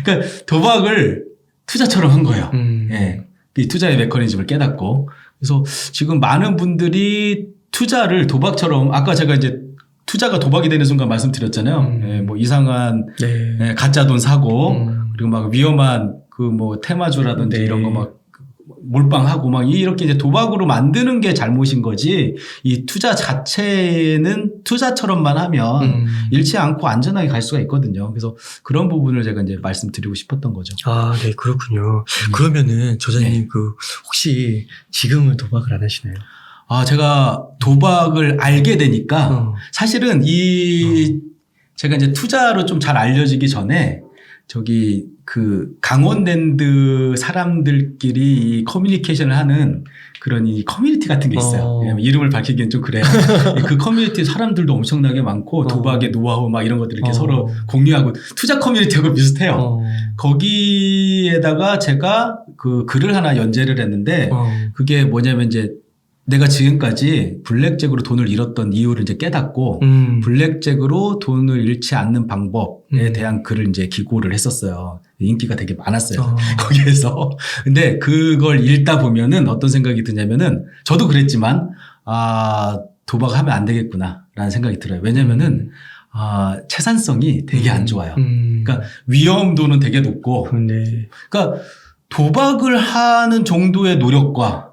그러니까 도박을 투자처럼 한 거예요. 예, 이 투자의 메커니즘을 깨닫고. 그래서 지금 많은 분들이 투자를 도박처럼 아까 제가 이제 투자가 도박이 되는 순간 말씀드렸잖아요. 예, 뭐 이상한 가짜 돈 사고 그리고 막 위험한 그 뭐 테마주라든지 이런 거 막 몰빵하고 막 이렇게 이제 도박으로 만드는 게 잘못인 거지 이 투자 자체는 투자처럼만 하면 잃지 않고 안전하게 갈 수가 있거든요. 그래서 그런 부분을 제가 이제 말씀드리고 싶었던 거죠. 아, 네, 그렇군요. 그러면은 저자님 네. 그 혹시 지금은 도박을 안 하시나요? 아, 제가 도박을 알게 되니까 사실은 제가 이제 투자로 좀 잘 알려지기 전에 저기 그 강원랜드 사람들끼리 이 커뮤니케이션을 하는 그런 이 커뮤니티 같은 게 있어요. 왜냐면 이름을 밝히기엔 좀 그래요. 그 커뮤니티 사람들도 엄청나게 많고 도박의 노하우 막 이런 것들 이렇게 서로 공유하고 투자 커뮤니티하고 비슷해요. 거기에다가 제가 그 글을 하나 연재를 했는데 그게 뭐냐면 이제 내가 지금까지 블랙잭으로 돈을 잃었던 이유를 이제 깨닫고 블랙잭으로 돈을 잃지 않는 방법에 대한 글을 이제 기고를 했었어요. 인기가 되게 많았어요. 거기에서. 근데 그걸 읽다 보면은 어떤 생각이 드냐면은 저도 그랬지만 도박하면 안 되겠구나 라는 생각이 들어요. 왜냐면은 채산성이 되게 안 좋아요. 그러니까 위험도는 되게 높고 그러니까 도박을 하는 정도의 노력과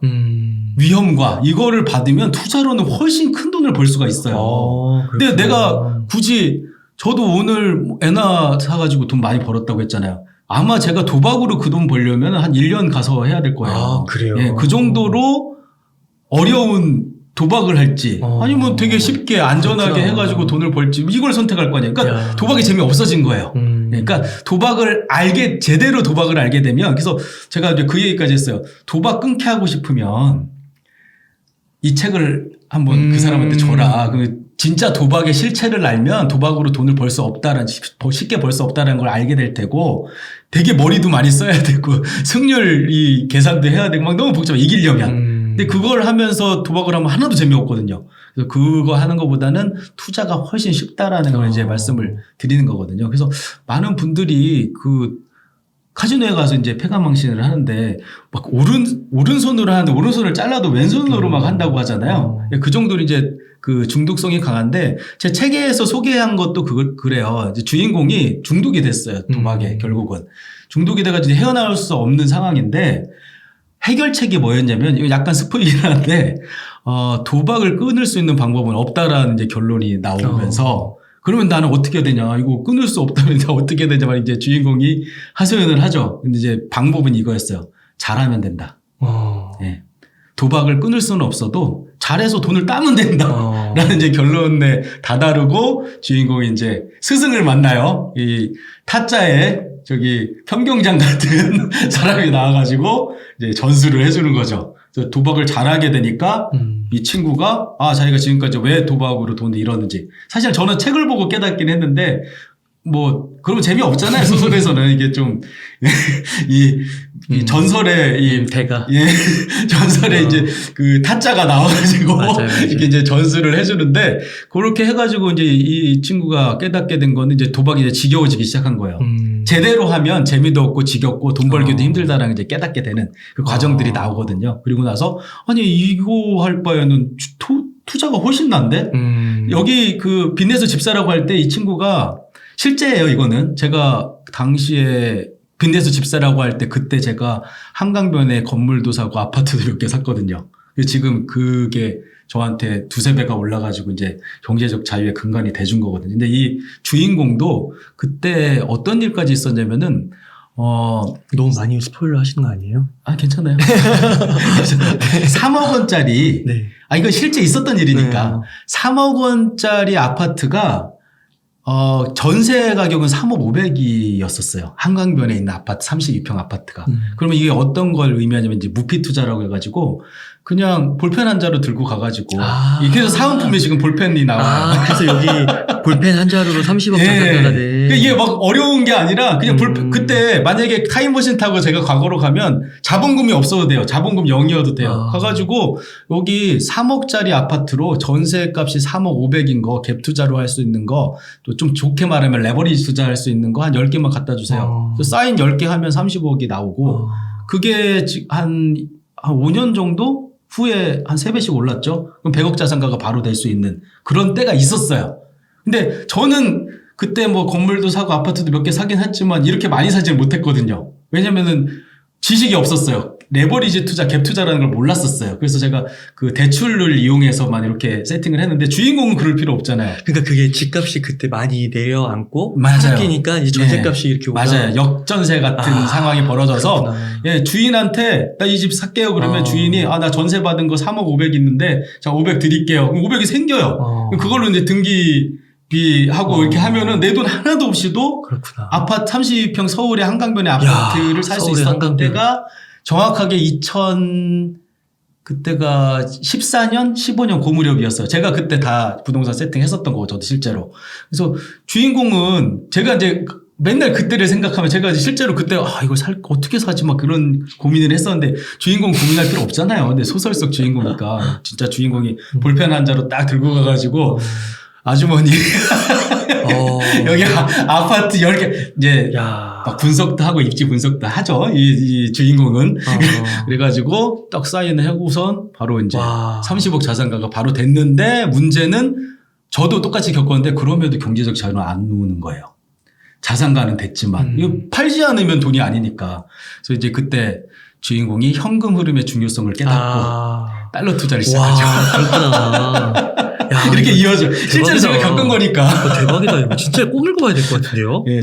위험과 이거를 받으면 투자로는 훨씬 큰 돈을 벌 수가 있어요. 근데 내가 굳이 저도 오늘 애나 사가지고 돈 많이 벌었다고 했잖아요. 아마 제가 도박으로 그 돈 벌려면 한 1년 가서 해야 될 거예요. 아, 그래요? 예, 그 정도로 어려운 도박을 할지 아니면 되게 쉽게 안전하게 그렇구나. 해가지고 돈을 벌지 이걸 선택할 거 아니에요. 그러니까 야. 도박이 재미없어진 거예요. 그러니까 제대로 도박을 알게 되면 그래서 제가 이제 그 얘기까지 했어요. 도박 끊게 하고 싶으면 이 책을 한번 그 사람한테 줘라. 진짜 도박의 실체를 알면 도박으로 돈을 벌 수 없다라는, 쉽게 벌 수 없다라는 걸 알게 될 테고 되게 머리도 많이 써야 되고 승률 계산도 해야 되고 막 너무 복잡해. 이기려면. 근데 그걸 하면서 도박을 하면 하나도 재미없거든요. 그래서 그거 하는 것보다는 투자가 훨씬 쉽다라는 걸 이제 말씀을 드리는 거거든요. 그래서 많은 분들이 카지노에 가서 이제 패가망신을 하는데 막 오른손으로 하는데 오른손을 잘라도 왼손으로 막 한다고 하잖아요. 그 정도로 이제 그 중독성이 강한데 제 책에서 소개한 것도 그래요. 이제 주인공이 중독이 됐어요. 도박에 결국은. 중독이 돼가지고 헤어나올 수 없는 상황인데 해결책이 뭐였냐면 이거 약간 스포이긴 한데 도박을 끊을 수 있는 방법은 없다라는 이제 결론이 나오면서 그러면 나는 어떻게 해야 되냐. 이거 끊을 수 없다면 어떻게 해야 되냐. 이제 주인공이 하소연을 하죠. 근데 이제 방법은 이거였어요. 잘하면 된다. 네. 도박을 끊을 수는 없어도 잘해서 돈을 따면 된다. 라는 이제 결론에 다다르고 주인공이 이제 스승을 만나요. 이 타짜의 평경장 같은 사람이 나와가지고 이제 전수를 해주는 거죠. 그래서 도박을 잘하게 되니까 이 친구가 자기가 지금까지 왜 도박으로 돈을 잃었는지 사실 저는 책을 보고 깨닫긴 했는데 그러면 재미없잖아요. 소설에서는 이게 좀 이 전설의 대가 전설의 이제 그 타짜가 나와가지고 맞아요. 이렇게 이제 전수를 해주는데 그렇게 해가지고 이제 이 친구가 깨닫게 된 거는 이제 도박이 이제 지겨워지기 시작한 거예요. 제대로 하면 재미도 없고 지겹고 돈 벌기도 힘들다라는 이제 깨닫게 되는 그 과정들이 나오거든요. 그리고 나서 아니 이거 할 바에는 투자가 훨씬 난데 여기 그 빚내서 집사라고 할 때 이 친구가 실제예요. 이거는 제가 당시에 빚내서 집사라고 할 때 그때 제가 한강변에 건물도 사고 아파트도 몇 개 샀거든요. 지금 그게 저한테 두세 배가 올라가지고 이제 경제적 자유의 근간이 돼준 거거든요. 근데 이 주인공도 그때 어떤 일까지 있었냐면은 너무 많이 스포일러 하시는 거 아니에요? 괜찮아요. 3억 원짜리 네. 이건 실제 있었던 일이니까 3억 원짜리 아파트가 전세 가격은 3억 5백이었었어요. 한강변에 있는 아파트, 32평 아파트가. 그러면 이게 어떤 걸 의미하냐면 이제 무피 투자라고 해가지고 그냥 볼펜 한 자루 들고 가가지고 그래서 사은품에 지금 볼펜이 나와요. 그래서 여기 볼펜 한 자루로 30억 자산가가 돼. 그러니까 이게 막 어려운 게 아니라 그냥 그때 만약에 타임머신 타고 제가 과거로 가면 자본금이 없어도 돼요. 자본금 0이어도 돼요. 가가지고 여기 3억짜리 아파트로 전세값이 3억 5백인 거 갭 투자로 할 수 있는 거 또 좀 좋게 말하면 레버리지 투자할 수 있는 거 한 10개만 갖다 주세요. 사인 10개 하면 30억이 나오고 그게 한 5년 정도 후에 한 3배씩 올랐죠. 그럼 100억 자산가가 바로 될 수 있는 그런 때가 있었어요. 근데 저는 그때 건물도 사고 아파트도 몇 개 사긴 했지만 이렇게 많이 사지는 못했거든요. 왜냐면은 지식이 없었어요. 레버리지 투자, 갭 투자라는 걸 몰랐었어요. 그래서 제가 그 대출을 이용해서만 이렇게 세팅을 했는데 주인공은 그럴 필요 없잖아요. 그러니까 그게 집값이 그때 많이 내려앉고 맞아요. 바뀌니까 이제 전세값이 이렇게 맞아요. 역전세 같은 상황이 벌어져서 그렇구나. 예, 주인한테 나 이 집 살게요 그러면 주인이 나 전세 받은 거 3억 500 있는데 자 500 드릴게요. 그럼 500이 생겨요. 그걸로 이제 등기비하고 이렇게 하면은 내 돈 하나도 없이도 그렇구나. 아파트 30평 서울의 한강변의 아파트를 살 수 서울의 있었던 한강변. 때가 정확하게 그때가 14년, 15년 그 무렵이었어요. 제가 그때 다 부동산 세팅했었던 거고 저도 실제로. 그래서 주인공은 제가 이제 맨날 그때를 생각하면 제가 이제 실제로 그때 이걸 어떻게 사지 막 그런 고민을 했었는데 주인공 고민할 필요 없잖아요. 근데 소설 속 주인공이니까 진짜 주인공이 볼펜 한 자로 딱 들고 가가지고 아주머니 여기 아파트 10개 이제 막 분석도 하고 입지 분석도 하죠. 이 주인공은 그래가지고 딱 사인을 하고선 바로 이제 30억 자산가가 바로 됐는데 문제는 저도 똑같이 겪었는데 그럼에도 경제적 자유는 안 놓는 거예요. 자산가는 됐지만 이거 팔지 않으면 돈이 아니니까. 그래서 이제 그때 주인공이 현금 흐름의 중요성을 깨닫고 달러 투자를 시작하죠. 그렇구나. 야, 이렇게 이어져. 실제로 제가 겪은 거니까. 대박이다. 이거 진짜 꼭 읽어봐야 될 것 같은데요. 예,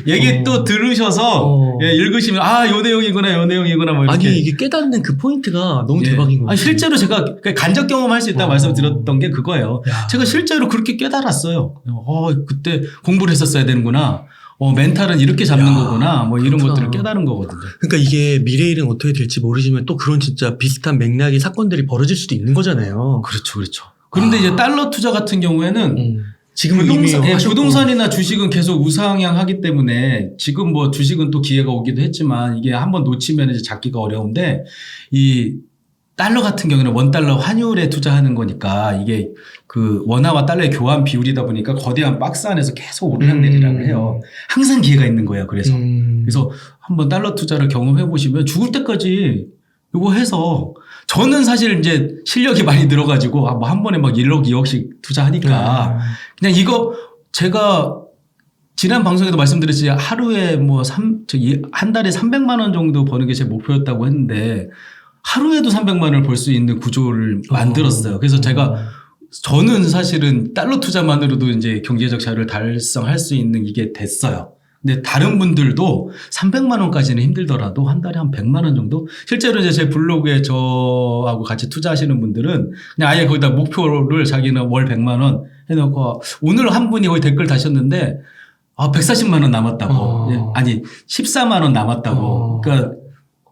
얘기 또 들으셔서 예, 읽으시면 요 내용이구나, 요 내용이구나 뭐 이렇게. 아니 이게 깨닫는 그 포인트가 너무 대박인 거예요. 실제로 제가 간접 경험할 수 있다고 말씀드렸던 게 그거예요. 제가 실제로 그렇게 깨달았어요. 그때 공부를 했었어야 되는구나. 멘탈은 이렇게 잡는 거구나. 뭐 이런 것들을 깨달은 거거든요. 그러니까 이게 미래일은 어떻게 될지 모르지만 또 그런 진짜 비슷한 맥락의 사건들이 벌어질 수도 있는 거잖아요. 그렇죠, 그렇죠. 그런데 이제 달러 투자 같은 경우에는 지금 부동산이나 주식은 계속 우상향하기 때문에 지금 뭐 주식은 또 기회가 오기도 했지만 이게 한번 놓치면 이제 잡기가 어려운데 이 달러 같은 경우는 원달러 환율에 투자하는 거니까 이게 그 원화와 달러의 교환 비율이다 보니까 거대한 박스 안에서 계속 오르락내리락을 해요. 항상 기회가 있는 거예요. 그래서 한번 달러 투자를 경험해 보시면 죽을 때까지 이거 해서 저는 사실 이제 실력이 많이 늘어가지고 뭐 한 번에 막 1억, 2억씩 투자하니까 그냥 이거 제가 지난 방송에도 말씀드렸지 하루에 뭐 한 달에 300만 원 정도 버는 게 제 목표였다고 했는데 하루에도 300만 원을 벌 수 있는 구조를 만들었어요. 그래서 저는 사실은 달러 투자만으로도 이제 경제적 자유를 달성할 수 있는 이게 됐어요. 근데 다른 분들도 300만 원까지는 힘들더라도 한 달에 한 100만 원 정도? 실제로 이제 제 블로그에 저하고 같이 투자하시는 분들은 그냥 아예 거기다 목표를 자기는 월 100만 원 해놓고 오늘 한 분이 거기 댓글 다셨는데 140만 원 남았다고. 아니 14만 원 남았다고. 그러니까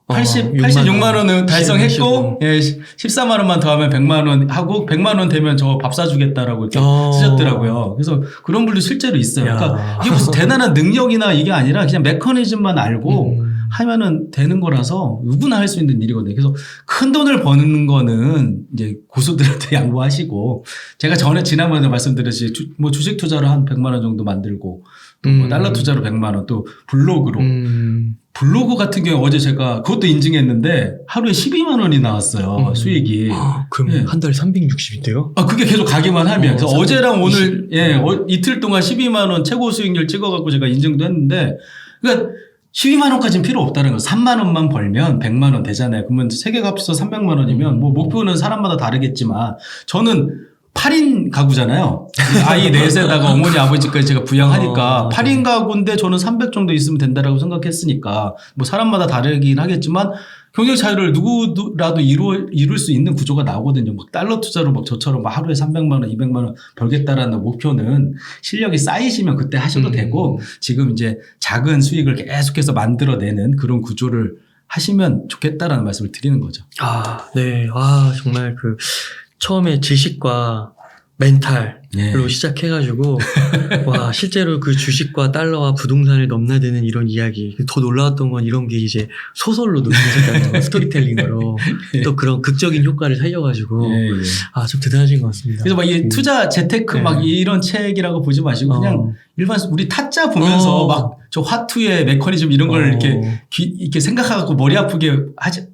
86만 원은 달성했고, 14만 원만 더하면 100만 원 하고, 100만 원 되면 저 밥 사주겠다라고 이렇게 쓰셨더라고요. 그래서 그런 분도 실제로 있어요. 그러니까 이게 무슨 대단한 능력이나 이게 아니라 그냥 메커니즘만 알고 하면은 되는 거라서 누구나 할 수 있는 일이거든요. 그래서 큰 돈을 버는 거는 이제 고수들한테 양보하시고, 제가 지난번에 말씀드렸지, 뭐 주식 투자로 한 100만 원 정도 만들고, 또 뭐 달러 투자로 100만 원, 또 블로그로. 블로그 같은 경우 어제 제가 그것도 인증했는데 하루에 12만 원이 나왔어요. 수익이. 그럼 한 달에 360인데요? 그게 계속 가기만 하면. 그래서 어제랑 오늘 이틀 동안 12만 원 최고 수익률 찍어갖고 제가 인증도 했는데 그러니까 12만 원까지는 필요 없다는 거예요. 3만 원만 벌면 100만 원 되잖아요. 그러면 세계 값에서 300만 원이면 뭐 목표는 사람마다 다르겠지만 저는 8인 가구잖아요. 아이 넷에다가 어머니 아버지까지 제가 부양하니까 8인 가구인데 저는 300 정도 있으면 된다라고 생각했으니까 뭐 사람마다 다르긴 하겠지만 경제 자유를 누구라도 이룰 수 있는 구조가 나오거든요. 막 달러 투자로 막 저처럼 막 하루에 300만 원, 200만 원 벌겠다라는 목표는 실력이 쌓이시면 그때 하셔도 되고 지금 이제 작은 수익을 계속해서 만들어내는 그런 구조를 하시면 좋겠다라는 말씀을 드리는 거죠. 네. 정말 처음에 지식과 멘탈로 시작해가지고 실제로 그 주식과 달러와 부동산을 넘나드는 이런 이야기. 더 놀라웠던 건 이런 게 이제 소설로 녹여졌다는 스토리텔링으로 또 그런 극적인 효과를 살려가지고 좀 대단하신 것 같습니다. 그래서 막 이 투자 재테크 막 이런 책이라고 보지 마시고 그냥 일반 우리 타짜 보면서 막 저 화투의 메커니즘 이런 걸 이렇게 생각하고 머리 아프게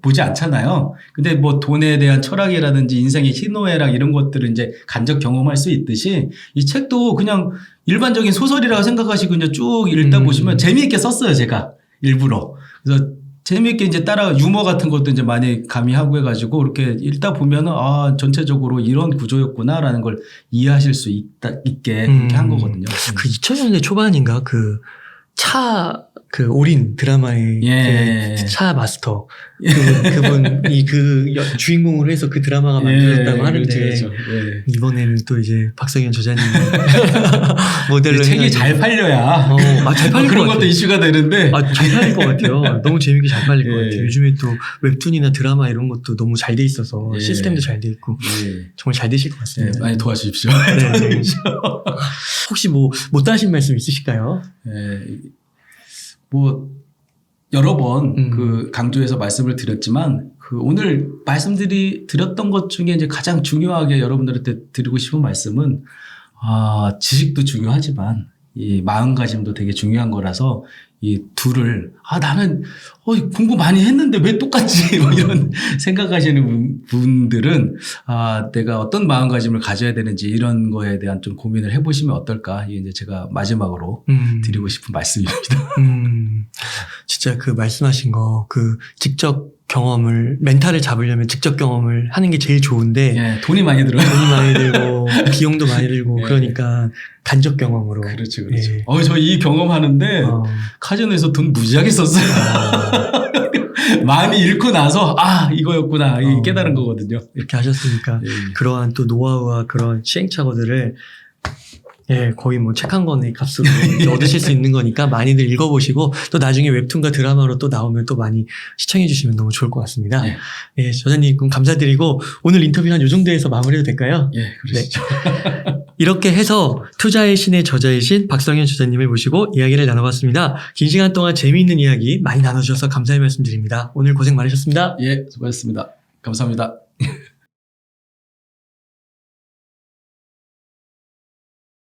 보지 않잖아요. 근데 뭐 돈에 대한 철학이라든지 인생의 희노애락 이런 것들을 이제 간접 경험할 수 있듯이 이 책도 그냥 일반적인 소설이라고 생각하시고 이제 쭉 읽다 보시면 재미있게 썼어요, 제가. 일부러. 그래서 재미있게 이제 따라 유머 같은 것도 이제 많이 가미하고 해가지고 이렇게 읽다 보면은 아 전체적으로 이런 구조였구나라는 걸 이해하실 수 있게 그렇게 한 거거든요. 그 2000년대 초반인가 그 올인 드라마의 예. 그 차 마스터 그분이 주인공으로 해서 그 드라마가 만들어졌다고 하는데 그렇죠. 예. 이번에는 또 이제 박성현 저자님 모델로 책이 잘 팔려야 잘 팔릴 그런 것 것도 같아요. 이슈가 되는데 잘 팔릴 것 같아요. 너무 재밌게 잘 팔릴 것 예. 같아요. 요즘에 또 웹툰이나 드라마 이런 것도 너무 잘 돼 있어서 예. 시스템도 잘 돼 있고 정말 잘 되실 것 예. 같습니다. 많이 도와주십시오. 네. 혹시 못 하신 말씀 있으실까요? 예. 여러 번 그 강조해서 말씀을 드렸지만 그 오늘 드렸던 것 중에 이제 가장 중요하게 여러분들한테 드리고 싶은 말씀은 지식도 중요하지만 이 마음가짐도 되게 중요한 거라서 이 둘을 나는 공부 많이 했는데 왜 똑같지 뭐 이런 생각하시는 분들은 내가 어떤 마음가짐을 가져야 되는지 이런 거에 대한 좀 고민을 해보시면 어떨까 이게 이제 제가 마지막으로 드리고 싶은 말씀입니다. 진짜 그 말씀하신 거 직접 경험을 멘탈을 잡으려면 직접 경험을 하는 게 제일 좋은데 예, 돈이 많이 들어요. 돈이 많이 들고 비용도 많이 들고 예. 그러니까 간접 경험으로. 그렇죠. 예. 저 이 경험하는데 카지노에서 돈 무지하게 썼어요. 많이 잃고 나서 이거였구나 깨달은 거거든요. 이렇게 하셨으니까 예. 그러한 또 노하우와 그런 시행착오들을 거의 책 한 권의 값으로 얻으실 수 있는 거니까 많이들 읽어보시고 또 나중에 웹툰과 드라마로 또 나오면 또 많이 시청해 주시면 너무 좋을 것 같습니다. 예, 저자님 그럼 감사드리고 오늘 인터뷰는 한 요 정도에서 마무리해도 될까요? 예, 그러시죠. 네. 이렇게 해서 투자의 신의 저자의 신 박성현 저자님을 모시고 이야기를 나눠봤습니다. 긴 시간 동안 재미있는 이야기 많이 나눠주셔서 감사의 말씀드립니다. 오늘 고생 많으셨습니다. 예, 수고하셨습니다. 감사합니다.